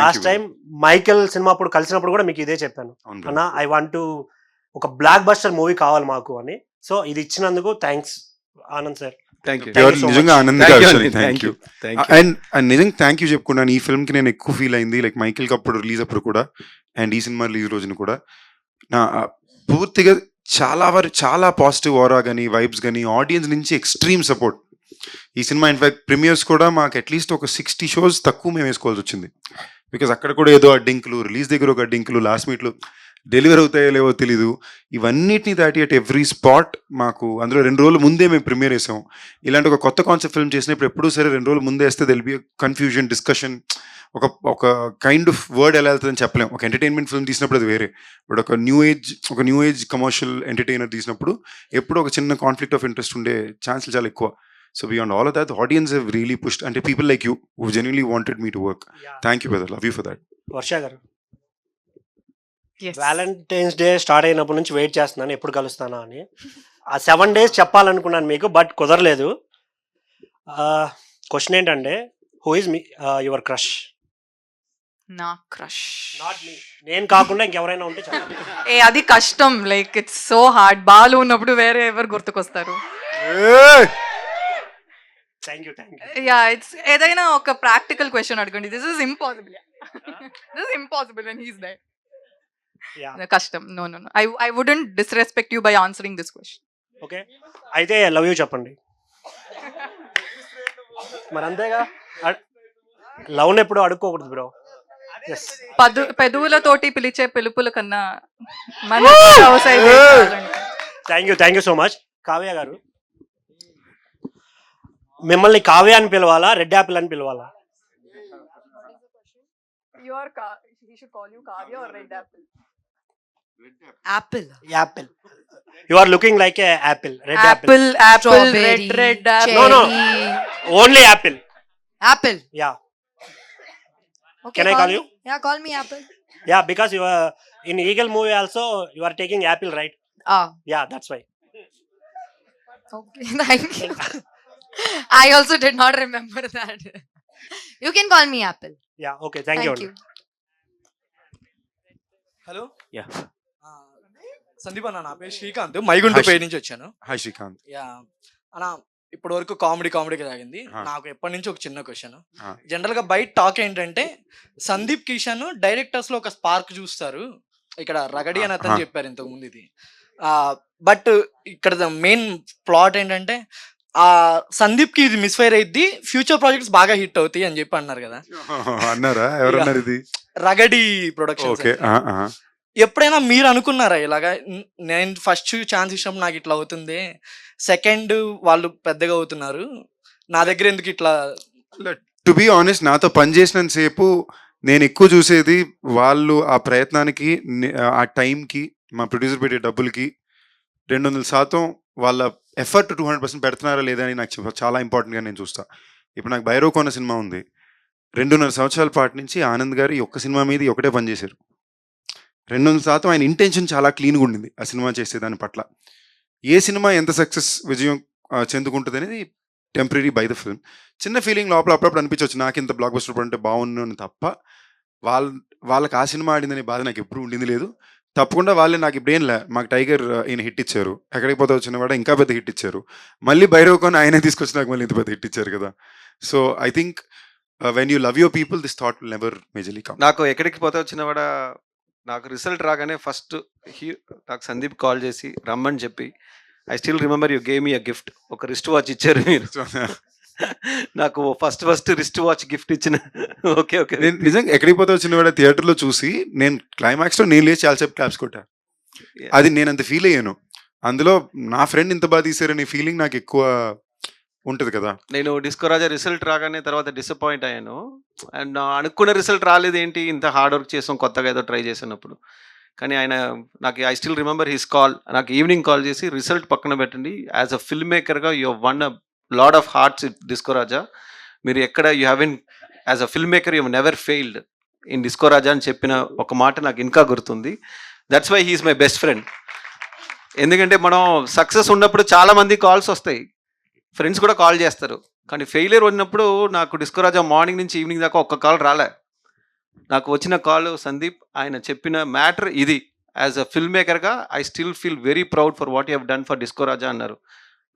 Speaker 16: లాస్ట్ టైం మైకెల్ సినిమా అప్పుడు కలిసినప్పుడు కూడా మీకు ఇదే చెప్పాను, అన్న ఐ వాంట్ టు ఒక బ్లాక్ బస్టర్ మూవీ కావాలి మాకు అని. సో ఇది ఇచ్చినందుకు థ్యాంక్స్ ఆనంద్ సార్.
Speaker 1: నిజంగా ఆనందంగా థ్యాంక్ యూ. అండ్ నిజంగా థ్యాంక్ యూ చెప్పుకున్నాను. ఈ ఫిల్మ్ కి నేను ఎక్కువ ఫీల్ అయింది లైక్ మైకిల్ కి అప్పుడు రిలీజ్ అప్పుడు కూడా అండ్ ఈ సినిమా రిలీజ్ రోజున కూడా నా పూర్తిగా చాలా పాజిటివ్ ఆరా కానీ వైబ్స్ కానీ ఆడియన్స్ నుంచి ఎక్స్ట్రీమ్ సపోర్ట్. ఈ సినిమా ఇన్ఫాక్ట్ ప్రీమియర్స్ కూడా మాకు అట్లీస్ట్ ఒక 60 షోస్ తక్కువ మేము వేసుకోవాల్సి వచ్చింది. బికాస్ అక్కడ కూడా ఏదో అడ్డింకులు, రిలీజ్ దగ్గర ఒక అడ్డింకులు, లాస్ట్ మీట్లో డెలివరీ అవుతాయో లేవో తెలీదు. ఇవన్నిటిని దాటి అట్ ఎవ్రీ స్పాట్ మాకు అందులో 2 రోజుల ముందే మేము ప్రీమియర్ వేసాం. ఇలాంటి ఒక కొత్త కాన్సెప్ట్ ఫిల్మ్ చేసినప్పుడు ఎప్పుడూ సరే 2 రోజుల ముందే వేస్తే దెల్ బి కన్ఫ్యూజన్, డిస్కషన్, ఒక కైండ్ ఆఫ్ వర్డ్ ఎలా వెళ్తుందని చెప్పలేం. ఒక ఎంటర్టైన్మెంట్ ఫిల్మ్ తీసినప్పుడు అది వేరే, బట్ ఒక న్యూ ఏజ్ కమర్షియల్ ఎంటర్టైనర్ తీసినప్పుడు ఎప్పుడు ఒక చిన్న కాన్ఫ్లిక్ట్ ఆఫ్ ఇంట్రెస్ట్ ఉండే ఛాన్సులు చాలా ఎక్కువ. So beyond all of that, the audience have really pushed, and people like you who genuinely wanted me to work. Thank you brother, love you for that.
Speaker 16: వర్ష గారు, Valentine's day start అయినప్పటి నుంచి wait చేస్తున్నాను ఎప్పుడు కలుస్తానా అని. ఆ 7 days చెప్పాలనుకున్నాను మీకు, but కుదరలేదు. క్వశ్చన్ ఏంటంటే, హూ ఇస్ యువర్ క్రష్?
Speaker 2: నా క్రష్
Speaker 16: నాట్ మీ, నేను కాకుండా ఇంకెవరైనా ఉంటే చెప్పండి.
Speaker 2: అది కష్టం, like it's so hard. Balu ఉన్నప్పుడు వేరే ఎవరు గుర్తుకొస్తారు?
Speaker 16: Thank you.
Speaker 2: యా, ఇట్స్ ఏదైనా ఒక ప్రాక్టికల్ క్వశ్చన్ అడగండి. This is impossible. This is impossible when he's there. కష్టం. No I wouldn't disrespect you by answering this question.
Speaker 16: Okay, అయితే లవ్ యూ చెప్పండి. మరి అంతేగా, లవ్ని ఎప్పుడు అడుక్కోకూడదు బ్రో.
Speaker 2: పెదవులతోటి పిలిచే పిలుపుల కన్నా
Speaker 16: thank you so much. Kavya గారు, మిమ్మల్ని కావ్య అని పిలవాలా, రెడ్ యాపిల్ అని పిలవాలా? Apple. You are looking like a apple. Red apple.
Speaker 2: Red apple.
Speaker 16: No only apple. Yeah.
Speaker 10: Okay,
Speaker 16: Can I call you?
Speaker 10: Yeah, call me Apple.
Speaker 16: Yeah, because you are in Eagle movie also you are taking apple, right? Yeah, that's why.
Speaker 10: Okay, thank you. I also did not remember that. You can call me Apple.
Speaker 16: Yeah, okay, thank you.
Speaker 14: Hello.
Speaker 1: Yeah.
Speaker 14: Sandeep అన్న, నా పేరు శ్రీకాంత్, మైగుంట పేరు నుంచి వచ్చాను.
Speaker 1: Hi Srikanth.
Speaker 14: Yeah అన్న, ఇప్పటి వరకు కామెడీగా సాగింది. నాకు ఎప్పటి నుంచి ఒక చిన్న క్వశ్చన్. జనరల్ గా బయట టాక్ ఏంటంటే సందీప్ కిషన్ డైరెక్టర్స్ లో ఒక స్పార్క్ చూస్తారు, ఇక్కడ రగడి అని అతను చెప్పారు ఇంతకు ముందు ఇది. బట్ ఇక్కడ మెయిన్ ప్లాట్ ఏంటంటే సందీప్ కి ఇది మిస్ఫైర్ అయ్యి ఫ్యూచర్ ప్రాజెక్ట్స్ బాగా హిట్ అవుతాయి అని చెప్పి అన్నారు కదా.
Speaker 1: అన్నారా? ఎవరన్నారు ఇది?
Speaker 14: రగడి ప్రొడక్షన్.
Speaker 7: ఎప్పుడైనా మీరు అనుకున్నారా ఇలాగా నేను ఫస్ట్ ఛాన్స్ ఇచ్చినప్పుడు నాకు ఇట్లా అవుతుంది, సెకండ్ వాళ్ళు పెద్దగా అవుతున్నారు, నా దగ్గర ఎందుకు ఇట్లా?
Speaker 1: టు బీ ఆనెస్ట్, నాతో పని చేసినంత సేపు నేను ఎక్కువ చూసేది వాళ్ళు ఆ ప్రయత్నానికి, ఆ టైంకి, మా ప్రొడ్యూసర్ పెట్టే డబ్బులకి 200% వాళ్ళ ఎఫర్ట్ 200% పెడుతున్నారా లేదా అని నాకు చాలా ఇంపార్టెంట్గా నేను చూస్తా. ఇప్పుడు నాకు భైరవ్ సినిమా ఉంది. 2.5 సంవత్సరాల పాటు నుంచి ఆనంద్ గారు ఈ ఒక్క సినిమా మీద ఒకటే పని చేశారు. 200% ఆయన ఇంటెన్షన్ చాలా క్లీన్గా ఉండింది ఆ సినిమా చేసేదాని పట్ల. ఏ సినిమా ఎంత సక్సెస్ విజయం చెందుకుంటుంది అనేది టెంపరీ బై ద ఫిల్మ్. చిన్న ఫీలింగ్ లోపల అప్పుడప్పుడు అనిపించవచ్చు, నాకు ఇంత బ్లాక్ బస్టర్ పడితే బాగుండు అని. తప్ప వాళ్ళకి ఆ సినిమా ఆడిందనే బాధ నాకు ఎప్పుడు ఉండింది లేదు. తప్పకుండా వాళ్ళే నాకు ఇప్పుడు ఏం లే, మాకు టైగర్ ఈయన హిట్ ఇచ్చారు, ఎక్కడికి పోతే వచ్చిన వాడు ఇంకా పెద్ద హిట్ ఇచ్చారు, మళ్ళీ భైరవ్ ఆయనే తీసుకొచ్చి నాకు మళ్ళీ ఇంత పెద్ద హిట్ ఇచ్చారు కదా. So I think when you love your people this thought will never majorly come.
Speaker 6: నాకు ఎక్కడికి పోతే వచ్చిన వాడ నాకు రిజల్ట్ రాగానే ఫస్ట్ నాకు సందీప్ కాల్ చేసి రమ్మని చెప్పి, I still remember you game me a gift, ఒక రిస్ట్ వాచ్ ఇచ్చారు మీరు. నాకు ఫస్ట్ రిస్ట్ వాచ్ గిఫ్ట్ ఇచ్చిన ఓకే ఓకే
Speaker 1: నేను నిజంగా ఎక్కడికి పోతే వచ్చిన వాడు థియేటర్లో చూసి నేను క్లైమాక్స్లో నేను లేచి చాలాసేపు క్లాప్స్ కొట్టా. అది నేను అంత ఫీల్ అయ్యాను. అందులో నా ఫ్రెండ్ ఇంత బాగా తీసారనే ఫీలింగ్ నాకు ఎక్కువ ఉంటుంది కదా.
Speaker 6: నేను డిస్కో రాజా రిజల్ట్ రాగానే తర్వాత డిసప్పాయింట్ అయ్యాను. అండ్ అనుకున్న రిజల్ట్ రాలేదు, ఏంటి ఇంత హార్డ్ వర్క్ చేసాం కొత్తగా ఏదో ట్రై చేసినప్పుడు. కానీ ఆయన నాకు I still remember his call, నాకు ఈవినింగ్ కాల్ చేసి రిజల్ట్ పక్కన పెట్టండి, యాజ్ అ ఫిల్మ్ మేకర్గా you won a lot of hearts Disco Raja, మీరు ఎక్కడ you haven't as a film maker you never failed in Disco Raja అని చెప్పిన ఒక మాట నాకు ఇంకా గుర్తుంది. That's why he's my best friend. ఎందుకంటే మనం సక్సెస్ ఉన్నప్పుడు చాలామంది కాల్స్ వస్తాయి, ఫ్రెండ్స్ కూడా కాల్ చేస్తారు, కానీ ఫెయిలియర్ ఉన్నప్పుడు నాకు డిస్కో రాజా మార్నింగ్ నుంచి ఈవినింగ్ దాకా ఒక్క కాల్ రాలే. నాకు వచ్చిన కాల్ సందీప్, ఆయన చెప్పిన మ్యాటర్ ఇది, యాజ్ అ ఫిల్మ్ మేకర్గా I still feel very proud for what you have done for Disco Raja అన్నారు.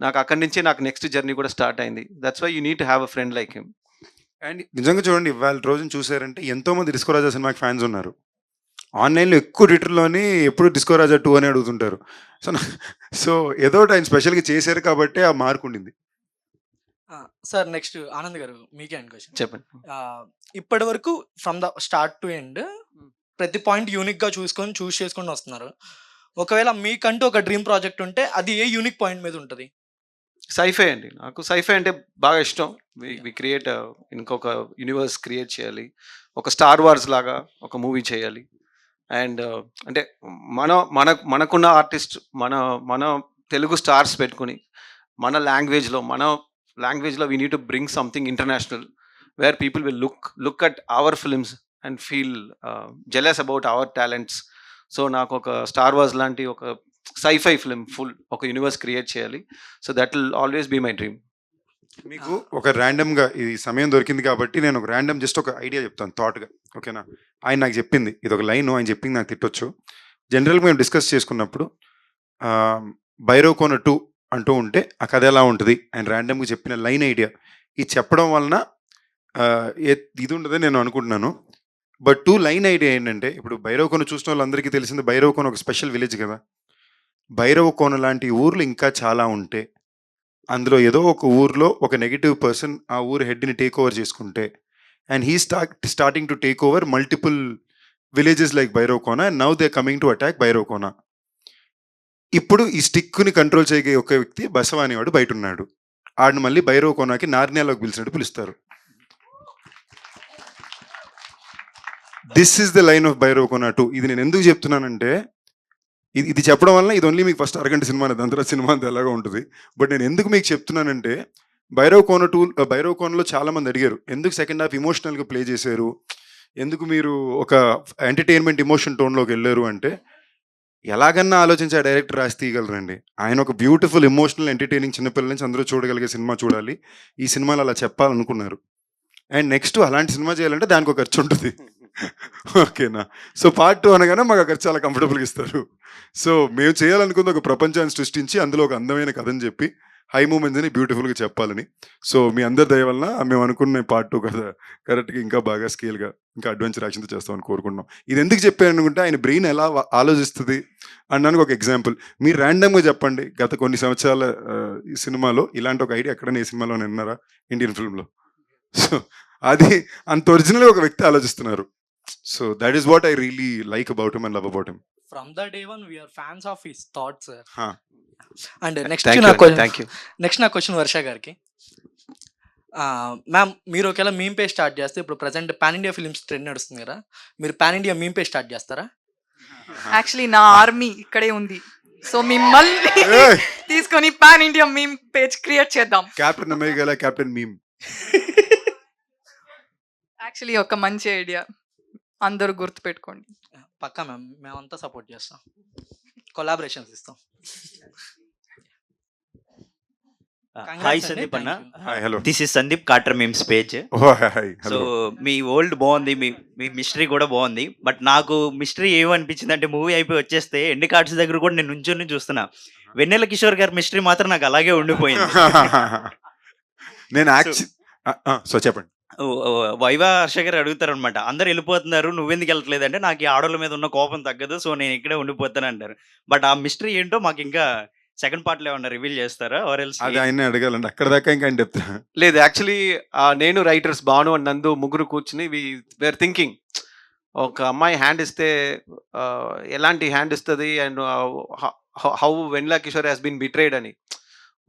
Speaker 6: నాకు అక్కడి నుంచి నాకు నెక్స్ట్ జర్నీ కూడా స్టార్ట్ అయింది. That's why you need to have a friend like him.
Speaker 1: And నిజంగా చూడండి, ఇవాళ రోజున చూసారంటే ఎంతోమంది డిస్కో రాజా సినిమాకి ఫ్యాన్స్ ఉన్నారు. ఆన్లైన్లో ఎక్కువ ట్విట్టర్లోని ఎప్పుడు డిస్కో రాజా 2 అని అడుగుతుంటారు. సో ఏదో ఆయన స్పెషల్గా చేశారు కాబట్టి ఆ మార్క్ ఉండింది.
Speaker 7: సార్ నెక్స్ట్ ఆనంద్ గారు మీకే అండ్ క్వశ్చన్
Speaker 6: చెప్పండి.
Speaker 7: ఇప్పటి వరకు from the start to end ప్రతి పాయింట్ యూనిక్గా చూస్ చేసుకొని వస్తున్నారు. ఒకవేళ మీకంటూ ఒక డ్రీమ్ ప్రాజెక్ట్ ఉంటే అది ఏ యూనిక్ పాయింట్ మీద ఉంటుంది?
Speaker 6: సైఫై అండి. నాకు సైఫై అంటే బాగా ఇష్టం. వి క్రియేట్ ఇంకొక యూనివర్స్ క్రియేట్ చేయాలి, ఒక స్టార్ వార్స్ లాగా ఒక మూవీ చేయాలి. అండ్ అంటే మనకున్న ఆర్టిస్ట్ మన తెలుగు స్టార్స్ పెట్టుకుని మన లాంగ్వేజ్లో we need to bring something international where people will look at our films and feel jealous about our talents. So నాకు ఒక స్టార్ వార్స్ లాంటి ఒక సైఫై ఫిల్మ్ ఫుల్ ఒక యూనివర్స్ క్రియేట్ చేయాలి. So that will always be my dream.
Speaker 1: మీకు ఒక ర్యాండమ్గా ఈ సమయం దొరికింది కాబట్టి నేను ఒక ర్యాండమ్ జస్ట్ ఒక ఐడియా చెప్తాను థాట్గా, ఓకేనా? ఆయన నాకు చెప్పింది, ఇది ఒక లైన్, ఆయన చెప్పింది నాకు తిట్టొచ్చు. జనరల్గా మేము డిస్కస్ చేసుకున్నప్పుడు భైరవ్ 2 అంటూ ఉంటే ఆ కథ ఎలా ఉంటుంది ఆయన ర్యాండమ్గా చెప్పిన లైన్ ఐడియా ఇది చెప్పడం వలన ఇది ఉంటుందని నేను అనుకుంటున్నాను. బట్ 2 లైన్ ఐడియా ఏంటంటే, ఇప్పుడు భైరవ్ చూసిన వాళ్ళందరికీ తెలిసింది భైరవ్ ఒక స్పెషల్ విలేజ్ కదా. భైరవ్ లాంటి ఊర్లు ఇంకా చాలా ఉంటే, అందులో ఏదో ఒక ఊర్లో ఒక నెగిటివ్ పర్సన్ ఆ ఊరు హెడ్ని టేక్ ఓవర్ చేసుకుంటే, and he starting to take over multiple villages like Bhairav and now they coming to attack Bhairav. ఇప్పుడు ఈ స్టిక్ని కంట్రోల్ చేయగలిగే ఒక వ్యక్తి బసవ అనేవాడు బయట ఉన్నాడు. ఆడిని మళ్ళీ భైరవ్ నార్నియాలోకి పిలిచినట్టు పిలుస్తారు. This is the line of Bhairav 2. ఇది నేను ఎందుకు చెప్తున్నానంటే, ఇది చెప్పడం వల్ల ఇది ఓన్లీ మీకు ఫస్ట్ అరగంట సినిమా, దాని తర్వాత సినిమా అంతా ఎలాగో ఉంటుంది. బట్ నేను ఎందుకు మీకు చెప్తున్నానంటే, భైరవ్ 2లో చాలా మంది అడిగారు ఎందుకు సెకండ్ హాఫ్ ఇమోషనల్గా ప్లే చేశారు, ఎందుకు మీరు ఒక ఎంటర్టైన్మెంట్ ఇమోషన్ టోన్లోకి వెళ్ళారు అంటే, ఎలాగన్నా ఆలోచించి ఆ డైరెక్టర్ రాసి తీయగలరండి. ఆయన ఒక బ్యూటిఫుల్ ఎమోషనల్ ఎంటర్టైనింగ్ చిన్నపిల్లల నుంచి అందరూ చూడగలిగే సినిమా చూడాలి, ఈ సినిమాలో అలా చెప్పాలనుకున్నారు. అండ్ నెక్స్ట్ అలాంటి సినిమా చేయాలంటే దానికి ఒక ఖర్చు ఉంటుంది, ఓకేనా? సో పార్ట్ 2 అనగానే మాకు ఆ ఖర్చు చాలా కంఫర్టబుల్గా ఇస్తారు. సో మేము చేయాలనుకుంది ఒక ప్రపంచాన్ని సృష్టించి అందులో ఒక అందమైన కథని చెప్పి హై మూమెంట్స్ అని బ్యూటిఫుల్గా చెప్పాలని. సో మీ అందరి దయ వలన మేము అనుకున్న పార్ట్ 2 కథ కరెక్ట్గా ఇంకా బాగా స్కేల్గా ఇంకా అడ్వెంచర్ యాక్షన్తో చేస్తామని కోరుకుంటున్నాం. ఇది ఎందుకు చెప్పాను అనుకుంటే, ఆయన బ్రెయిన్ ఎలా ఆలోచిస్తుంది అనడానికి ఒక ఎగ్జాంపుల్. మీరు ర్యాండమ్గా చెప్పండి, గత కొన్ని సంవత్సరాల ఈ సినిమాలో ఇలాంటి ఒక ఐడియా ఎక్కడైనా ఈ సినిమాలో విన్నారా ఇండియన్ ఫిల్మ్లో? సో అది అంత ఒరిజినల్గా ఒక వ్యక్తి ఆలోచిస్తున్నారు. So that is what I really like about him and love about him.
Speaker 14: From the day one we are fans of his thoughts sir.
Speaker 1: Huh.
Speaker 14: And next
Speaker 6: Thank
Speaker 14: నా
Speaker 6: you,
Speaker 14: question
Speaker 6: thank you.
Speaker 14: Next నా question Varsha గారికి. Ma'am మీరు ఒకవేళ meme పే start చేస్తే ఇప్పుడు present pan India films trend నడుస్తుంది కదా, మీరు పాన్ ఇండియా మీమ్ పే స్టార్ట్ చేస్తారా?
Speaker 2: యాక్చువల్లీ నా ఆర్మీ ఇక్కడే ఉంది, సో మిమ్మల్ని తీసుకొని pan India meme page create చేద్దాం.
Speaker 1: Captain America captain meme.
Speaker 2: Actually ఒక మంచి ఐడియా, అందరూ గుర్తుపెట్టుకోండి.
Speaker 14: పక్కా మ్యామ్, మేమంతా సపోర్ట్ చేస్తాం, కొలాబరేషన్స్ ఇస్తాం.
Speaker 17: హాయ్ సందీప్ అన్న,
Speaker 1: Hi, hello.
Speaker 17: This is Sandeep కాటర్ memes page.
Speaker 1: Oh, hi,
Speaker 17: so
Speaker 1: hello.
Speaker 17: మీ ఓల్డ్ బాగుంది, మీ మిస్టరీ కూడా బాగుంది. బట్ నాకు మిస్టరీ ఏమనిపించింది అంటే మూవీ అయిపోయి వచ్చేస్తే ఎండ్ కార్డ్స్ దగ్గర కూడా నేను నుంచొని చూస్తున్నా. వెన్నెల కిషోర్ గారి మిస్టరీ మాత్రం నాకు అలాగే ఉండిపోయింది.
Speaker 1: నేను సో చెప్పండి.
Speaker 17: వైవా హర్ష గారు అడుగుతారు అనమాట, అందరు వెళ్ళిపోతున్నారు నువ్వెందుకు వెళ్ళట్లేదు అంటే, నాకు ఈ ఆడోళ్ళ మీద ఉన్న కోపం తగ్గదు, సో నేను ఇక్కడే ఉండిపోతాను అంటారు. బట్ ఆ మిస్టరీ ఏంటో మాకు ఇంకా సెకండ్ పార్ట్ లో ఏమన్నా రివీల్ చేస్తారా? ఆర్ ఎల్స్
Speaker 1: అది ఆయన అడగాలండి, అక్కడ దాకా ఇంకా ఆయన చెప్తా.
Speaker 6: లేదు, యాక్చువల్లీ నేను రైటర్స్ భాను అండ్ నందు ముగ్గురు కూర్చుని వేర్ థింకింగ్, ఒక అమ్మాయి హ్యాండ్ ఇస్తే ఎలాంటి హ్యాండ్ ఇస్తుంది and how Vennela Kishore has been betrayed అని.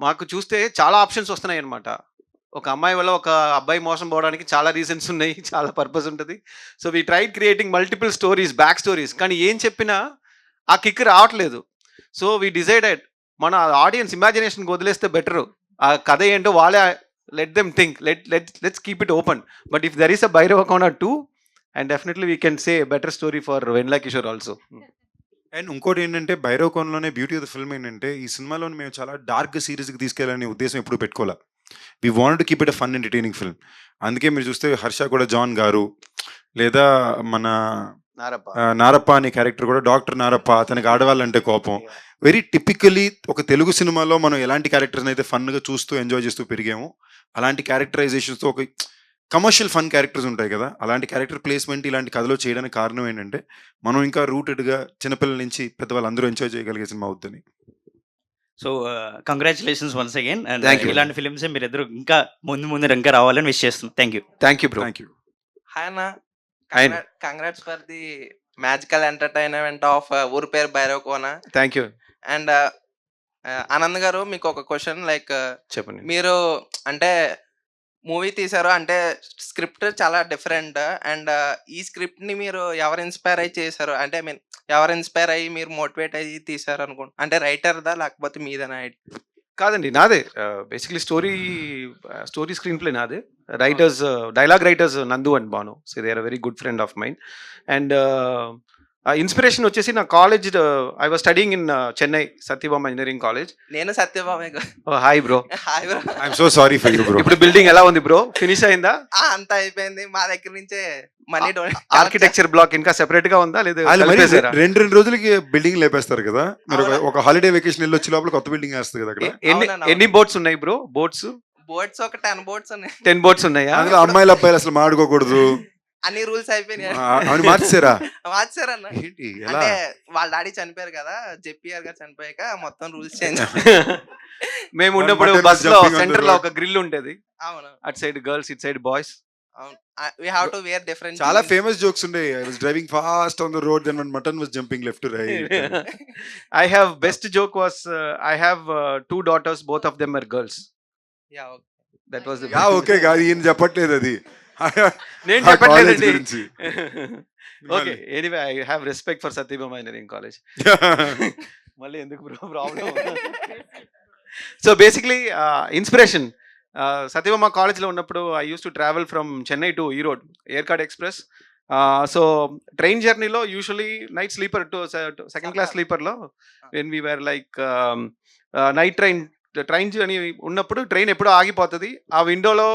Speaker 6: మాకు చూస్తే చాలా ఆప్షన్స్ వస్తున్నాయి అనమాట. ఒక అమ్మాయి వల్ల ఒక అబ్బాయి మోసం పోవడానికి చాలా రీజన్స్ ఉన్నాయి, చాలా పర్పస్ ఉంటుంది. So we tried creating multiple stories, back stories, కానీ ఏం చెప్పినా ఆ కిక్ రావట్లేదు. సో వీ డిసైడెడ్ మన ఆడియన్స్ ఇమాజినేషన్కి వదిలేస్తే బెటరు. ఆ కథ ఏంటో వాళ్ళే, let them think, let's keep it open. But if there is a Bhairava Kona 2 and definitely we can say better story for Vennela Kishore also.
Speaker 1: And ఇంకోటి ఏంటంటే భైరవ్ కోన్లోనే బ్యూటీ ఆఫ్ ద ఫిల్మ్ ఏంటంటే, ఈ సినిమాలోని మేము చాలా డార్క్ సీరీస్కి తీసుకెళ్ళాలనే ఉద్దేశం ఎప్పుడు పెట్టుకోవాలి. We want to keep it a fun entertaining film. అందుకే మీరు చూస్తే హర్ష కూడా జాన్ గారు, లేదా మన నారప్ప అనే క్యారెక్టర్ కూడా డాక్టర్ నారప్ప, అతనికి ఆడవాళ్ళంటే కోపం. వెరీ టిపికలీ ఒక తెలుగు సినిమాలో మనం ఎలాంటి క్యారెక్టర్స్ అయితే ఫన్గా చూస్తూ ఎంజాయ్ చేస్తూ పెరిగాము, అలాంటి క్యారెక్టరైజేషన్స్తో ఒక కమర్షియల్ ఫన్ క్యారెక్టర్స్ ఉంటాయి కదా, అలాంటి క్యారెక్టర్ ప్లేస్మెంట్ ఇలాంటి కథలో చేయడానికి కారణం ఏంటంటే, మనం ఇంకా రూటెడ్గా చిన్నపిల్లల నుంచి పెద్దవాళ్ళు అందరూ ఎంజాయ్ చేయగలిగే సినిమా అవుతుంది.
Speaker 17: So congratulations once again. And
Speaker 6: Thank you.
Speaker 17: ఇలాంటి ఫిల్మ్స్ మీరు ఇద్దరు ఇంకా ముందు ఇంకా రావాలని విష్ చేస్తున్నాం. Thank you.
Speaker 6: Thank you bro.
Speaker 1: Thank you.
Speaker 18: Hi అన్న,
Speaker 6: Hi.
Speaker 18: Congrats for the magical entertainment of ఊరి పేరు Bhairav Kona.
Speaker 6: Thank you.
Speaker 18: And Anand గారు, మీకు ఒక క్వశ్చన్, లైక్
Speaker 6: చెప్పండి.
Speaker 18: మీరు అంటే మూవీ తీశారు అంటే స్క్రిప్ట్ చాలా డిఫరెంట్, అండ్ ఈ స్క్రిప్ట్ ని మీరు ఎవరు ఇన్స్పైర్ అయ్యి చేశారు అంటే, ఐ మీన్ ఎవరు ఇన్స్పైర్ అయ్యి మీరు మోటివేట్ అయ్యి తీశారు అనుకుంటా, అంటే రైటర్దా లేకపోతే మీదనా?
Speaker 6: కాదండి, నాదే. బేసిక్లీ స్టోరీ స్క్రీన్ ప్లే నాదే. Writers, dialogue writers Nandu and Bhanu. So they are very good friend of mind. And inspiration వచ్చేసి నా college, I was studying in Chennai Sathyabama engineering college.
Speaker 18: నేను Sathyabama.
Speaker 6: Hi bro.
Speaker 18: Hi bro.
Speaker 1: I'm so sorry for you bro.
Speaker 6: ఇప్పుడు building ఎలా ఉంది bro? Finish అయిందా?
Speaker 18: అంతా అయిపోయింది, మా దగ్గర నుంచే మనీ
Speaker 6: ఆర్కిటెక్చర్ బ్లాక్ ఇంకా సెపరేట్ గా ఉందా లేదా?
Speaker 1: వాళ్ళు మరి
Speaker 6: కలిపేశారా?
Speaker 1: రెండు రోజులకి బిల్డింగ్ లేపేస్తారు కదా. మీరు ఒక హాలిడే వెకేషన్ వెళ్ళి వచ్చే లోపల కొత్త బిల్డింగ్ వేస్తుంది కదా అక్కడ.
Speaker 6: ఎన్ని బోట్స్ ఉన్నాయి బ్రో? బోట్స్
Speaker 18: ఒక 10 బోట్స్ ఉన్నాయి.
Speaker 6: 10 బోట్స్ ఉన్నాయా?
Speaker 1: అందులో అమ్మాయిలు అబ్బాయిలు అసలు మాడుకోకూడదు
Speaker 18: అన్ని రూల్స్ అయిపోయినాయి.
Speaker 1: అవును, మార్చారా?
Speaker 18: మార్చారన్న.
Speaker 1: ఏంటి ఎలా?
Speaker 18: అంటే వాళ్ళ డాడీ చనిపోయారు కదా, జెపిఆర్ గారు చనిపోయాక మొత్తం రూల్స్ చేంజ్.
Speaker 6: మేము ఉన్నప్పుడు బస్ లో సెంటర్ లో ఒక గ్రిల్ ఉండేది.
Speaker 18: అవును,
Speaker 6: at side girls, it side boys.
Speaker 18: అవును, we have to wear different.
Speaker 1: చాలా ఫేమస్ జోక్స్ ఉండే. I was driving fast on the road, then one mutton was jumping left to right.
Speaker 6: I have best joke was I have 2 daughters, both of them are girls.
Speaker 18: Yeah, okay.
Speaker 6: That was the
Speaker 1: yeah okay కాదు, ఈయన చెప్పట్లేదు అది.
Speaker 6: నేను చెప్పట్లేదండి. Okay, anyway I have respect for Sathyabama engineering college. మళ్ళీ ఎందుకు bro problem? So basically inspiration, Sathyabama కాలేజ్లో ఉన్నప్పుడు I use to travel from Chennai to Erode Yercaud express. So train జర్నీలో usually night sleeper to second class స్లీపర్లో when we were like night train journey ఉన్నప్పుడు train ఎప్పుడో ఆగిపోతుంది. ఆ విండోలో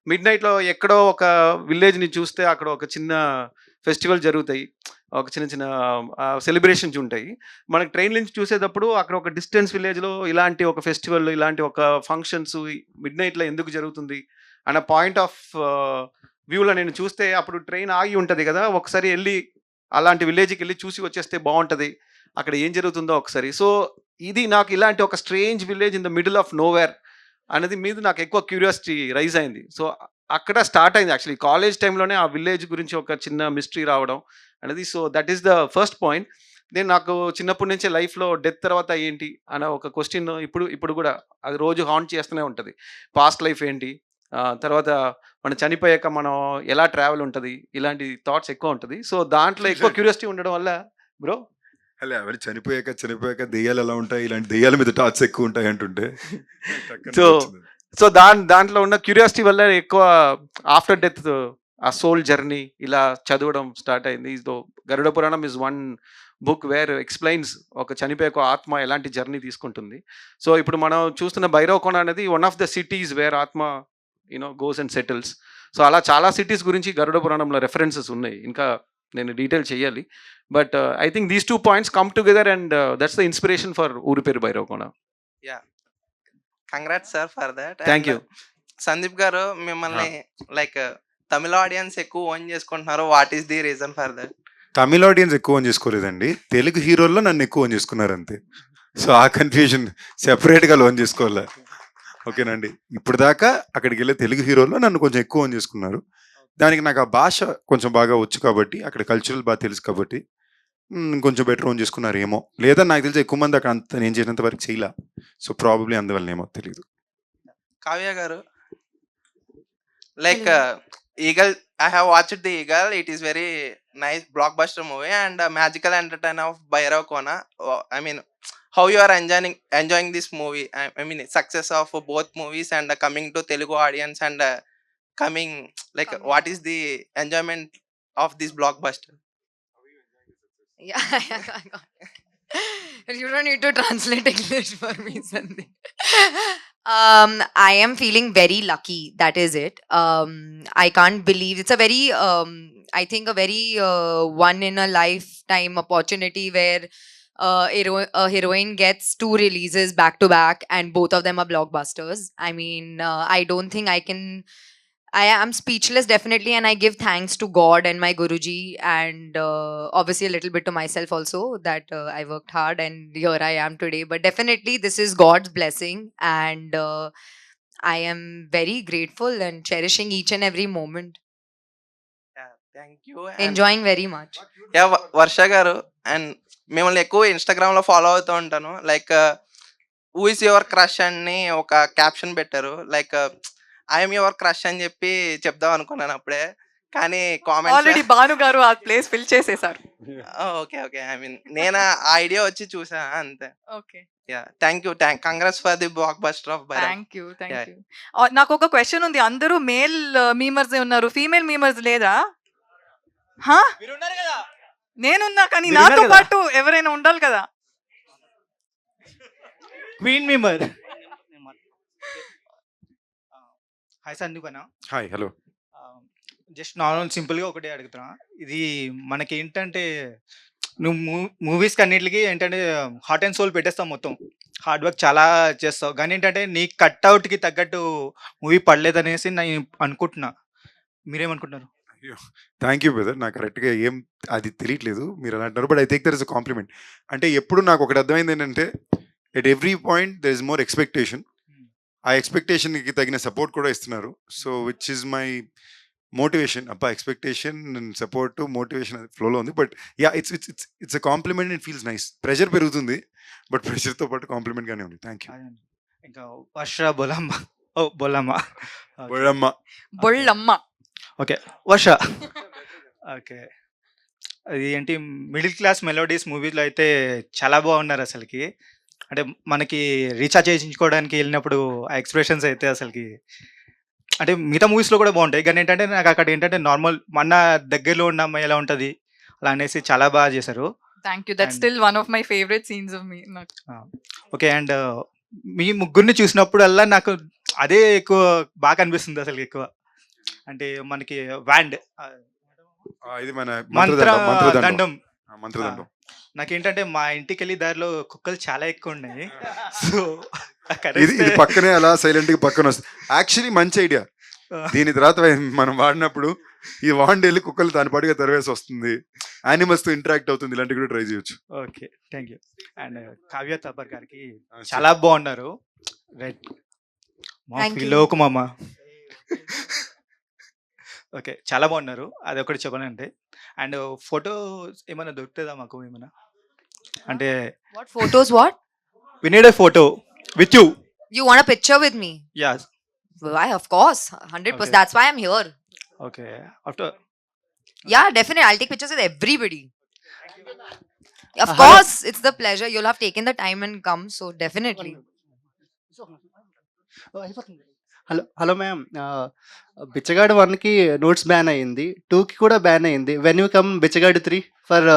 Speaker 6: మిడ్ నైట్లో ఎక్కడో ఒక విలేజ్ని చూస్తే అక్కడ ఒక చిన్న ఫెస్టివల్ జరుగుతాయి, ఒక చిన్న సెలబ్రేషన్స్ ఉంటాయి. మనకి ట్రైన్ నుంచి చూసేటప్పుడు అక్కడ ఒక డిస్టెన్స్ విలేజ్లో ఇలాంటి ఒక ఫెస్టివల్, ఇలాంటి ఒక ఫంక్షన్స్ మిడ్ నైట్లో ఎందుకు జరుగుతుంది అన్న పాయింట్ ఆఫ్ వ్యూలో నేను చూస్తే, అప్పుడు ట్రైన్ ఆగి ఉంటుంది కదా, ఒకసారి వెళ్ళి అలాంటి విలేజ్కి వెళ్ళి చూసి వచ్చేస్తే బాగుంటుంది, అక్కడ ఏం జరుగుతుందో ఒకసారి. సో ఇది నాకు ఇలాంటి ఒక strange village in the middle of nowhere అనేది మీద నాకు ఎక్కువ క్యూరియాసిటీ రైజ్ అయింది. సో అక్కడ స్టార్ట్ అయింది యాక్చువల్లీ కాలేజ్ టైంలోనే ఆ విలేజ్ గురించి ఒక చిన్న మిస్టరీ రావడం అనేది. So that is the first point. నేను నాకు చిన్నప్పటి నుంచే లైఫ్లో డెత్ తర్వాత ఏంటి అన్న ఒక క్వశ్చన్ ఇప్పుడు కూడా అది రోజు హాంట్ చేస్తూనే ఉంటుంది. పాస్ట్ లైఫ్ ఏంటి, తర్వాత మనం చనిపోయాక మనం ఎలా ట్రావెల్ ఉంటుంది, ఇలాంటి థాట్స్ ఎక్కువ ఉంటుంది. సో దాంట్లో ఎక్కువ క్యూరియాసిటీ ఉండడం వల్ల బ్రో
Speaker 1: అలా ఎవరు చనిపోయాక దెయ్యాలు ఎలా ఉంటాయి, ఇలాంటి దెయ్యాల మీద టాట్స్ ఎక్కువ ఉంటాయి అంటుంటే
Speaker 6: సో సో దాంట్లో ఉన్న క్యూరియాసిటీ వల్ల ఎక్కువ ఆఫ్టర్ డెత్ ఆ సోల్ జర్నీ ఇలా చదవడం స్టార్ట్ అయింది. So Garuda Puranam is one book where explains ఒక చనిపోయే ఒక ఆత్మ ఎలాంటి జర్నీ తీసుకుంటుంది. సో ఇప్పుడు మనం చూస్తున్న భైరవకోన అనేది one of the cities where ఆత్మ గోస్ అండ్ సెటిల్స్. సో అలా చాలా సిటీస్ గురించి గరుడ పురాణంలో రెఫరెన్సెస్ ఉన్నాయి. ఇంకా నేను డీటెయిల్ చేయాలి. But I think these 2 points come together and that's the inspiration for ఊరి పేరు Bhairavakona.
Speaker 18: Yeah congrats sir for that.
Speaker 6: Thank you.
Speaker 18: Sandeep గారు మిమ్మల్ని లైక్ తమిళ ఆడియన్స్ ఎక్కువ ఓన్ చేసుకుంటున్నారు. What is the reason for that?
Speaker 1: Tamil audience ఎక్కువ own చేసుకోలేదండి, Telugu హీరోల్లో నన్ను ఎక్కువ own చేసుకున్నారు అంతే. సో ఆ కన్ఫ్యూజన్ సెపరేట్గా లోన్ చేసుకోవాలి. ఓకేనండి, ఇప్పుడు దాకా అక్కడికి వెళ్ళే తెలుగు హీరోల్లో నన్ను కొంచెం ఎక్కువ ఓన్ చేసుకున్నారు. దానికి నాకు ఆ భాష కొంచెం బాగా వచ్చు కాబట్టి, అక్కడ కల్చరల్ బాగా తెలుసు కాబట్టి కొంచెం బెటర్ ఓన్ చేసుకున్నారు ఏమో. లేదా నాకు తెలిసి ఎక్కువ మంది అక్కడ అంత నేను చేసినంత వరకు చేయలే. సో ప్రాబబ్లీ అందువల్ల ఏమో తెలియదు.
Speaker 18: కావ్య గారు like eagle, I have watched the Eagle. It is very nice blockbuster movie and magical entertainer of Bhairav Kona. I mean, how you are enjoying this movie? I mean, success of both movies and coming to Telugu audience and coming like what is the enjoyment of this blockbuster?
Speaker 10: Yeah, you don't need to translate English for me, Sandeep. I am feeling very lucky. That is it. I can't believe it's a very, I think a very one in a lifetime opportunity where a heroine gets 2 releases back to back and both of them are blockbusters. I mean, I don't think I am speechless definitely, and I give thanks to God and my Guruji and obviously a little bit to myself also that I worked hard and here I am today. But definitely this is God's blessing and I am very grateful and cherishing each and every moment.
Speaker 18: Yeah, thank you.
Speaker 10: Enjoying very much.
Speaker 18: Yeah, Varsha garu, and మిమ్మల్ని ఎక్కువ Instagram లో follow అవుతూ ఉంటాను. Like who is your crush అని ఒక caption పెట్టారు. Like I'm your crush అని చెప్పి చెప్దాం అనుకున్నాను అప్పుడే, కానీ కామెంట్స్
Speaker 2: ఆల్రెడీ భాను గారు ఆ ప్లేస్ ఫిల్ చేసేసారు.
Speaker 18: ఓకే ఓకే, ఐ మీన్ నేను ఆ ఐడియా వచ్చి చూసా అంతే.
Speaker 2: Okay,
Speaker 18: yeah thank you, congrats for the block buster of Bhairav.
Speaker 2: Thank you. నాకు ఒక క్వశ్చన్ ఉంది. అందరూ మేల్ మీమర్స్ ఉన్నారు, ఫీమేల్ మీమర్స్ లేదా? నేనున్నా, కానీ నాతో పాటు ఎవరైనా ఉండాలి కదా.
Speaker 19: Queen memer. హాయ్ సందీప్ అన్న.
Speaker 1: Hi, hello.
Speaker 19: జస్ట్ నార్మల్ సింపుల్గా ఒకటే అడుగుతున్నా. ఇది మనకి ఏంటంటే నువ్వు మూవీస్కి అన్నిటికి ఏంటంటే హార్ట్ అండ్ సోల్ పెట్టేస్తావు, మొత్తం హార్డ్ వర్క్ చాలా చేస్తావు, కానీ ఏంటంటే నీ కట్అవుట్కి తగ్గట్టు మూవీ పడలేదనేసి నేను అనుకుంటున్నా. మీరేమనుకుంటున్నారు?
Speaker 1: Thank you brother. నాకు కరెక్ట్గా ఏం అది తెలియట్లేదు మీరు అలా అంటున్నారు, but I think there is a compliment. అంటే ఎప్పుడు నాకు ఒకటి అర్థమైంది ఏంటంటే at every point there is more expectation. ఆ ఎక్స్పెక్టేషన్కి తగిన సపోర్ట్ కూడా ఇస్తున్నారు. So which is my motivation. అబ్బా, ఎక్స్పెక్టేషన్ అండ్ సపోర్ట్ మోటివేషన్ ఫ్లోలో ఉంది. But yeah, it's a compliment. It feels nice. Pressure పెరుగుతుంది, బట్ ప్రెషర్తో పాటు కాంప్లిమెంట్గానే ఉంది. Thank you.
Speaker 19: ఇంకా వర్ష బొలమ్మ. ఓ బొల్లమ్మ.
Speaker 1: బొళ్ళమ్మ.
Speaker 2: బొళ్ళమ్మ.
Speaker 19: ఓకే, వర్ష. ఓకే, అది ఏంటి మిడిల్ క్లాస్ మెలోడీస్ మూవీలో అయితే చాలా బాగున్నారు అసలుకి. అంటే మనకి రీఛార్జ్ చేయించుకోవడానికి వెళ్ళినప్పుడు ఆ ఎక్స్ప్రెషన్స్ అయితే అసలుకి అంటే మిగతా మూవీస్లో కూడా బాగుంటాయి, కానీ ఏంటంటే నాకు అక్కడ ఏంటంటే నార్మల్ మన దగ్గరలో ఉన్న అమ్మాయి ఎలా ఉంటుంది అలా అనేసి చాలా బాగా చేశారు.
Speaker 2: Thank you. That's still one of my favourite scenes of me.
Speaker 19: Okay, and మీ ముగ్గురిని చూసినప్పుడల్లా నాకు అదే ఎక్కువ బాగా అనిపిస్తుంది అసలు. ఎక్కువ అంటే మనకి వ్యాండ్
Speaker 1: ఇది మన
Speaker 19: మంత్రదండం.
Speaker 1: మంత్రదండం.
Speaker 19: నాకేంటంటే మా ఇంటికి వెళ్ళి దారిలో కుక్కలు చాలా ఎక్కువ ఉన్నాయి. సో
Speaker 1: ఇది పక్కనే అలా సైలెంట్గా పక్కన వస్తుంది. యాక్చువల్లీ మంచి ఐడియా. దీని తర్వాత మనం వాడినప్పుడు ఈ వాండ్ వెళ్ళి కుక్కలు దాని పాటుగా తరివేసి వస్తుంది, యానిమల్స్తో ఇంటరాక్ట్ అవుతుంది. ఇలాంటివి కూడా ట్రై చేయొచ్చు.
Speaker 19: Okay, thank you. And Kavya Thapar గారికి చాలా బాగున్నారు. రైట్, మా ఫీలోకు మామ. ఓకే. చాలా బాగున్నారు. అదొకటి చెప్పాలంటే. అండ్ ఫోటో ఏమైనా దొరుకుతదా మాకు ఏమైనా? అంటే
Speaker 10: What photos? What?
Speaker 19: We need a photo with you.
Speaker 10: You want a picture with me?
Speaker 19: Yeah!
Speaker 10: Why? Of course, 100%.
Speaker 19: Okay.
Speaker 10: That's why I'm here.
Speaker 19: Okay. After
Speaker 10: Yeah, definitely. I'll take pictures with everybody. Of
Speaker 11: Hello.
Speaker 10: course, it's the pleasure. You'll have taken the time and come, so definitely.
Speaker 11: Hello ma'am. బిచ్చగాడు 1కి notes ban అయింది, 2కి కూడా ban అయింది. When you come Bichagadu 3 for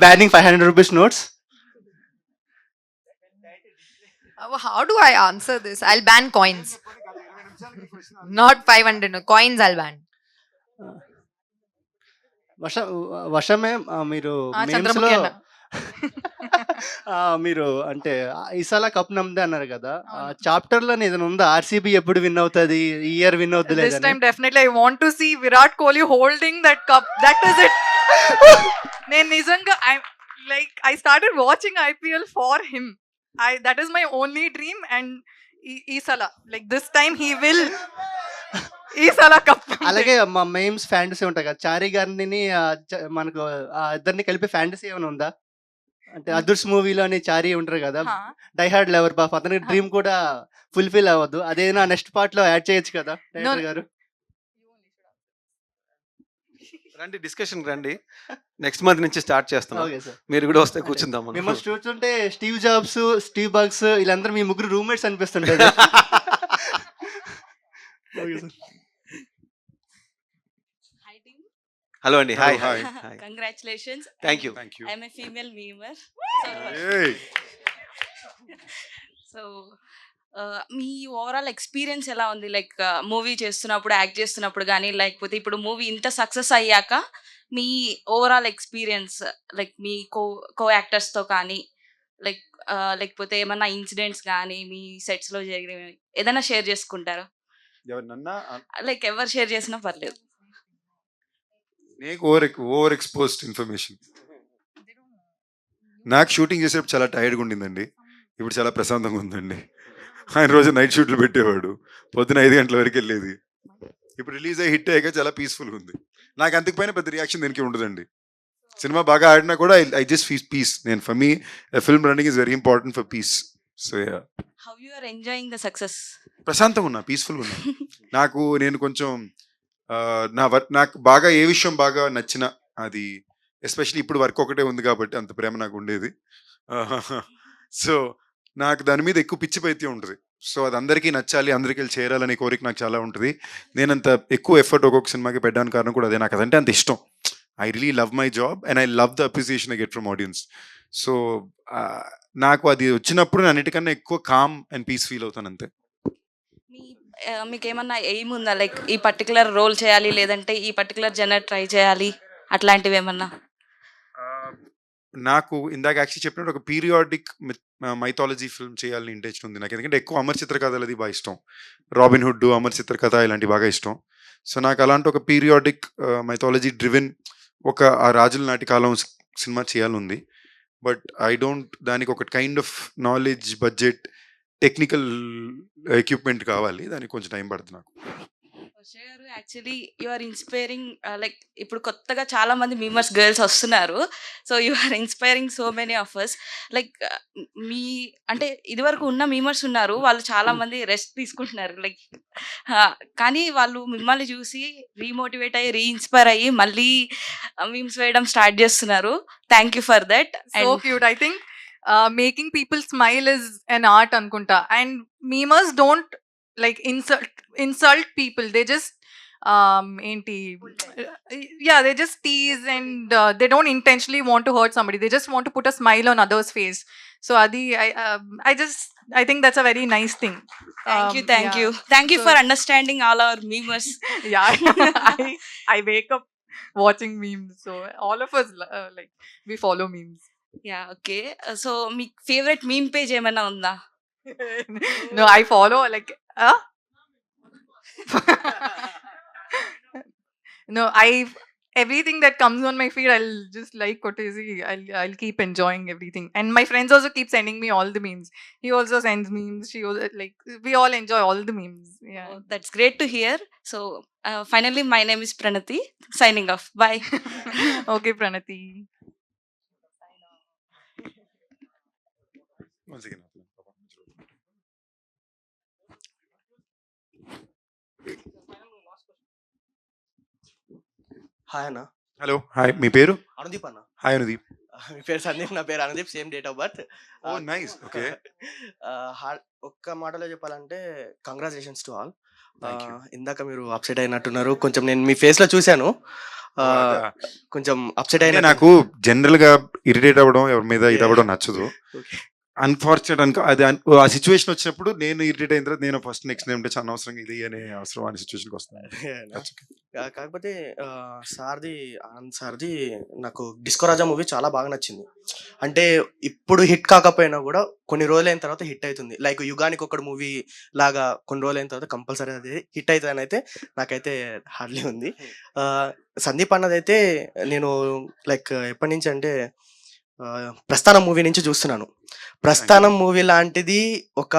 Speaker 11: banning 500 rupees notes?
Speaker 10: How do I answer this? I'll ban coins. Not 500. No. Coins I'll ban.
Speaker 11: Varsha ma'am, మీరు మీమ్స్లో
Speaker 2: చంద్రముఖి అన్న.
Speaker 11: మీరు అంటే Esala cup నమ్మదే అన్నారు కదా, చాప్టర్లో ఏదైనా ఉందా ఆర్సీబీ ఎప్పుడు విన్ అవుతుంది, ఈ ఇయర్ విన్ అవుతుంది
Speaker 2: This
Speaker 11: లేదని?
Speaker 2: time definitely I want to see Virat Kohli holding that cup. That is it. నేను నిజంగా I started watching IPL for him. That is my only dream, and ఈసల like this time he will ఈసల cup.
Speaker 11: అలాగే మా memes fantasy ఉంటాయి కదా, చారీ గారిని మనకు ఇద్దరిని కలిపి ఫ్యాంటసీ ఏమైనా ఉందా? అంటే అదుర్స్ మూవీలోని చారీ ఉంటారు కదా, డైహార్డ్ లవర్ పాప, అతని డ్రీమ్ కూడా ఫుల్ఫిల్ అవ్వదు, అదేనా నెక్స్ట్ పార్ట్ లో యాడ్ చేయొచ్చు కదా డైరెక్టర్ గారు?
Speaker 6: రండి, డిస్కషన్ రండి. నెక్స్ట్ మంత్ నుంచి స్టార్ట్ చేస్తున్నాం.
Speaker 11: Okay sir.
Speaker 6: మీరు కూడా వస్తే కూర్చుందాం మనం.
Speaker 11: మిమ్మల్ని చూస్తుంటే స్టీవ్ జాబ్స్, స్టీవ్ బగ్స్ వీళ్ళందరూ మీ ముగ్గురు రూమ్మేట్స్ అనిపిస్తుంటారు. Okay sir.
Speaker 6: హలో అండి. Hi.
Speaker 1: Hi.
Speaker 6: Hi.
Speaker 20: Congratulations.
Speaker 6: Thank you.
Speaker 1: Thank you.
Speaker 20: I'm a female memer. So మీ ఓవరాల్ ఎక్స్పీరియన్స్ ఎలా ఉంది? లైక్ మూవీ చేస్తున్నప్పుడు, యాక్ట్ చేస్తున్నప్పుడు కానీ, లేకపోతే ఇప్పుడు మూవీ ఇంత సక్సెస్ అయ్యాక మీ ఓవరాల్ ఎక్స్పీరియన్స్, లైక్ మీ కో యాక్టర్స్తో కానీ, లేకపోతే ఏమన్నా ఇన్సిడెంట్స్ కానీ మీ సెట్స్లో జరిగినవి ఏదైనా షేర్ చేసుకుంటారా?
Speaker 1: ఎవరినన్నా
Speaker 20: లైక్ ఎవరు షేర్ చేసినా పర్లేదు.
Speaker 1: నీకు ఓవర్ ఎక్స్పోజ్డ్ ఇన్ఫర్మేషన్. నాకు షూటింగ్ చేసేటప్పుడు చాలా టైర్డ్గా ఉండిందండి, ఇప్పుడు చాలా ప్రశాంతంగా ఉందండి. ఆయన రోజు నైట్ షూట్లు పెట్టేవాడు, పొద్దున 5 గంటల వరకు వెళ్ళేది. ఇప్పుడు రిలీజ్ అయ్యి హిట్ అయ్యాక చాలా పీస్ఫుల్గా ఉంది. నాకు అంతకుపైన పెద్ద రియాక్షన్ దీనికి ఉండదండి. సినిమా బాగా ఆడినా కూడా ఐ జస్ట్ ఫీల్ పీస్. నేను for me film running is very important for peace. So
Speaker 20: how you are enjoying the success?
Speaker 1: ప్రశాంతంగా ఉన్నా, పీస్ఫుల్గా ఉన్నా. నేను కొంచెం నాకు బాగా ఏ విషయం బాగా నచ్చిన అది, ఎస్పెషలీ ఇప్పుడు వర్క్ ఒకటే ఉంది కాబట్టి అంత ప్రేమ నాకు ఉండేది. సో నాకు దాని మీద ఎక్కువ పిచ్చి పైత్యం ఉంటుంది. సో అది అందరికీ నచ్చాలి, అందరికీ వెళ్ళి చేరాలనే కోరిక నాకు చాలా ఉంటుంది. నేనంత ఎక్కువ ఎఫర్ట్ ఒక్కొక్క సినిమాకి పెట్టడానికి కారణం కూడా అదే. నాకు అదంటే అంత ఇష్టం. I really love my job and I love the appreciation I get from audience. So నాకు అది వచ్చినప్పుడు నేను అన్నిటికన్నా ఎక్కువ కామ్ అండ్ పీస్ ఫీల్ అవుతాను అంతే.
Speaker 20: మీకు ఏమన్నా ఎయిమ్ ఉందా? లైక్ ఈ పర్టికులర్ రోల్ చేయాలి, లేదంటే ఈ పర్టికులర్ జనర్ ట్రై చేయాలి, అట్లాంటివి ఏమన్నా?
Speaker 1: నాకు ఇందాక యాక్చువల్లీ చెప్పినట్టు ఒక పీరియాడిక్ మైథాలజీ ఫిల్మ్ చేయాలని ఇంట్రెస్ట్ ఉంది నాకు. ఎందుకంటే ఎక్కువ అమర్ చిత్ర కథలు అది బాగా ఇష్టం. రాబిన్ హుడ్, అమర్ చిత్ర కథ ఇలాంటివి బాగా ఇష్టం. సో నాకు అలాంటి ఒక పీరియాడిక్ మైథాలజీ డ్రివెన్ ఒక ఆ రాజుల నాటి కాలం సినిమా చేయాలని. బట్ ఐ డోంట్, దానికి ఒక kind of knowledge, budget, technical equipment కావాలి. దానికి కొంచెం టైం పడుతుంది నాకు.
Speaker 20: Actually you are inspiring. Like ఇప్పుడు కొత్తగా చాలా మంది మీమర్స్ గర్ల్స్ వస్తున్నారు. So you are inspiring so many of us. Like మీ అంటే ఇదివరకు ఉన్న మీమర్స్ ఉన్నారు, వాళ్ళు చాలా మంది రెస్ట్ తీసుకుంటున్నారు. లైక్ కానీ వాళ్ళు మిమ్మల్ని చూసి రీమోటివేట్ అయ్యి, రీఇన్స్పైర్ అయ్యి మళ్ళీ మీమ్స్ వేయడం స్టార్ట్ చేస్తున్నారు. Thank you for that.
Speaker 2: So cute. I think making people smile is an art anukunta, and memers don't like insult people. They just they just tease, and they don't intentionally want to hurt somebody. They just want to put a smile on others face. So adi I think that's a very nice thing.
Speaker 20: Thank you for understanding all our memers.
Speaker 2: I wake up watching memes, so all of us like we follow memes.
Speaker 20: Yeah, okay. So me favourite meme page ఏమైనా ఉందా?
Speaker 2: No, I follow like no, everything that comes on my feed, I'll just like Kotezi. I'll keep enjoying everything. And my friends also keep sending me all the memes. He also sends memes. She also, like, we all enjoy all the memes. Yeah.
Speaker 20: Oh, that's great to hear. So finally, my name is Pranati. Signing off. Bye.
Speaker 2: Okay, Pranati.
Speaker 1: Once again.
Speaker 21: Hi అన్న.
Speaker 1: Hello hi, మీ పేరు?
Speaker 21: అనుదీప్ అన్న.
Speaker 1: Hi Anudeep.
Speaker 21: మీ పేరు సందీప్, నా పేరు Anudeep, same date of birth.
Speaker 1: Oh nice. Okay.
Speaker 21: ఒక్క మాటలో చెప్పాలంటే congratulations to all.
Speaker 1: Thank you.
Speaker 21: ఇందాక మీరు అప్సెట్ అయినట్టున్నారు కొంచెం, నేను మీ ఫేస్ లో చూశాను. కొంచెం అప్సెట్ అయినా.
Speaker 1: నాకు జనరల్ గా ఇరిటేట్ అవ్వడం, ఎవరి మీద ఇది అవ్వడం నచ్చదు. అన్ఫార్చునేట్ అది ఆ సిచ్యువేషన్ వచ్చినప్పుడు నేను ఇరిటేట్ అయిన తర్వాత నేను ఫస్ట్ నెక్స్ట్ ఏమంటే చాలా అనవసరంగా ఇది అనే అవసరం అనే సిచ్యువేషన్కి వస్తాను.
Speaker 21: కాకపోతే సార్ది, ఆనంద్ సార్ది నాకు డిస్కో రాజా మూవీ చాలా బాగా నచ్చింది. అంటే ఇప్పుడు హిట్ కాకపోయినా కూడా కొన్ని రోజులైన తర్వాత హిట్ అవుతుంది. లైక్ యుగానికి ఒకటి మూవీ లాగా కొన్ని రోజులైన తర్వాత కంపల్సరీ అది హిట్ అవుతుంది అని అయితే నాకైతే హార్డ్లీ ఉంది. సందీప్ అన్నదైతే నేను లైక్ ఎప్పటి నుంచి అంటే ప్రస్థానం మూవీ నుంచి చూస్తున్నాను. ప్రస్థానం మూవీ లాంటిది ఒక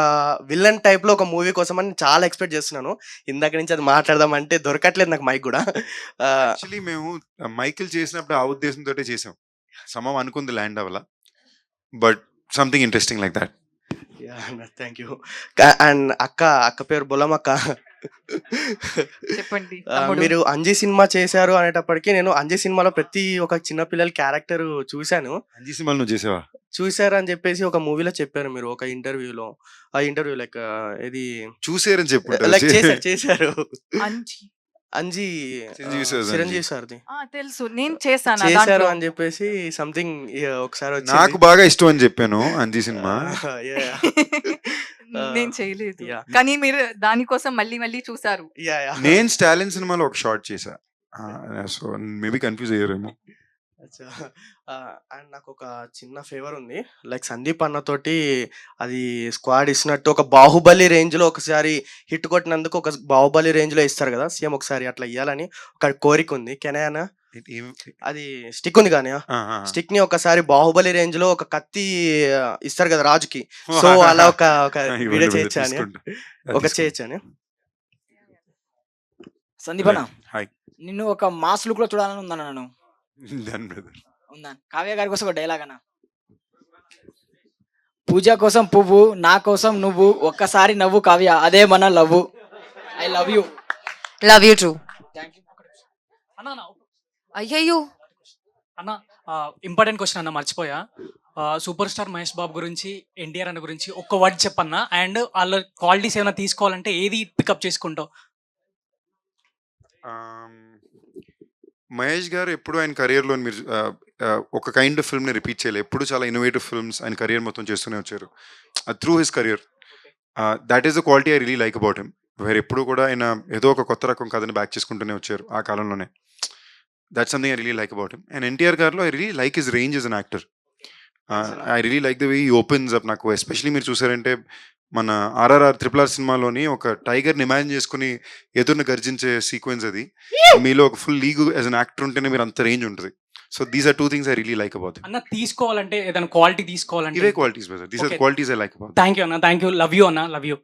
Speaker 21: విలన్ టైప్ లో ఒక మూవీ కోసం అని చాలా ఎక్స్పెక్ట్ చేస్తున్నాను. ఇందాక నుంచి అది మాట్లాడదాం అంటే దొరకట్లేదు నాకు మైక్ కూడా.
Speaker 1: యాక్చువల్లీ మేము మైకిల్ చేసినప్పుడు ఆ ఉద్దేశంతో చేసాం. సమం అనుకుంది ల్యాండ్ అవ్వాల, but something interesting like that.
Speaker 21: Thank you. And అక్క పేరు బొలమక్క.
Speaker 2: చెప్పండి.
Speaker 21: మీరు అంజీ సినిమా చేశారు అనేటప్పటికీ నేను అంజీ సినిమాలో ప్రతి ఒక చిన్న పిల్లల క్యారెక్టర్ చూశాను.
Speaker 1: అంజీ సినిమాలు నువ్వు చేసావా?
Speaker 21: చూసారు అని చెప్పేసి ఒక మూవీలో చెప్పారు మీరు ఒక ఇంటర్వ్యూలో. ఆ ఇంటర్వ్యూ లైక్ ఇది
Speaker 1: చూసారని చెప్పు.
Speaker 21: లైక్ చేశారు అంజీ చిరంజీవి సార్ది
Speaker 2: తెలుసు, నేను చేశాను
Speaker 21: చేశారు అని చెప్పేసి సంథింగ్ ఒకసారి వచ్చింది.
Speaker 1: నాకు బాగా ఇష్టం అని చెప్పాను అంజీ సినిమా.
Speaker 2: నేను చేయలేదు, కానీ మీరు దానికోసం మళ్ళీ మళ్ళీ చూసారు.
Speaker 1: నేను స్టాలిన్ సినిమాలో ఒక షార్ట్ చేశా. సో మేబీ కన్ఫ్యూజ్ అయ్యారేమో.
Speaker 21: అండ్ నాకు ఒక చిన్న ఫేవర్ ఉంది. లైక్ సందీప్ అన్నతోటి అది స్క్వాడ్ ఇచ్చినట్టు ఒక బాహుబలి రేంజ్ లో ఒకసారి హిట్ కొట్టినందుకు ఒక బాహుబలి రేంజ్ లో ఇస్తారు కదా, సేమ్ ఒకసారి అట్లా ఇవ్వాలని ఒక కోరిక ఉంది. కెనయానా అది స్టిక్ ఉంది కానీ స్టిక్ ని ఒకసారి బాహుబలి రేంజ్ లో ఒక కత్తి ఇస్తారు కదా రాజుకి, సో అలా ఒక వీడియో చేయొచ్చా అని చేయొచ్చా అని.
Speaker 22: సందీప్ అన్న, నిన్ను ఒక మాస్ లుక్ లో చూడాలని ఉందన్న. నన్ను ఉందా? కావ్య గారి కోసం ఒక డైలాగ్ అన్న. పూజ కోసం పువ్వు, నా కోసం నువ్వు, ఒక్కసారి నవ్వు కావ్య, అదే మన love. I love you.
Speaker 10: Love you two.
Speaker 4: అయ్యయ్యో అన్న, ఇంపార్టెంట్ క్వశ్చన్ అన్న, మర్చిపోయా. సూపర్ స్టార్ మహేష్ బాబు గురించి, ఎన్టీఆర్ అన్న గురించి ఒక్క వర్డ్ చెప్పన్నా. అండ్ వాళ్ళ క్వాలిటీస్ ఏమైనా తీసుకోవాలంటే ఏది పికప్ చేసుకుంటావు?
Speaker 1: మహేష్ గారు ఎప్పుడు ఆయన కెరియర్లో మీరు ఒక కైండ్ ఆఫ్ ఫిల్మ్ని రిపీట్ చేయలేదు. ఎప్పుడు చాలా ఇన్నోవేటివ్ ఫిల్మ్స్ ఆయన కెరియర్ మొత్తం చేస్తూనే వచ్చారు through his career. That is the quality I really like about him. వేరే ఎప్పుడు కూడా ఆయన ఏదో ఒక కొత్త రకం కథని బ్యాక్ చేసుకుంటూనే వచ్చారు ఆ కాలంలోనే. That's something I really like about him. And NTR గారిలో I really like his range as an actor. I really like the way he opens up. నాకు ఎస్పెషలీ మీరు చూసారంటే మన RRR RRR సినిమాలోని ఒక టైగర్ని ఇమాజిన్ చేసుకుని ఎదురుని గర్జించే సీక్వెన్స్ అది. మీలో ఒక full league as an actor ఉంటేనే మీరు అంత రేంజ్ ఉంటుంది. So these are two things I really like about.
Speaker 4: అన్న తీసుకోవాలంటే ఏదైనా క్వాలిటీ తీసుకోవాలంటే
Speaker 1: ఇవే qualities brother. These are qualities I like about.
Speaker 4: Thank you అన్న, థ్యాంక్ యూ. లవ్ యూ అన్న, లవ్ యూ.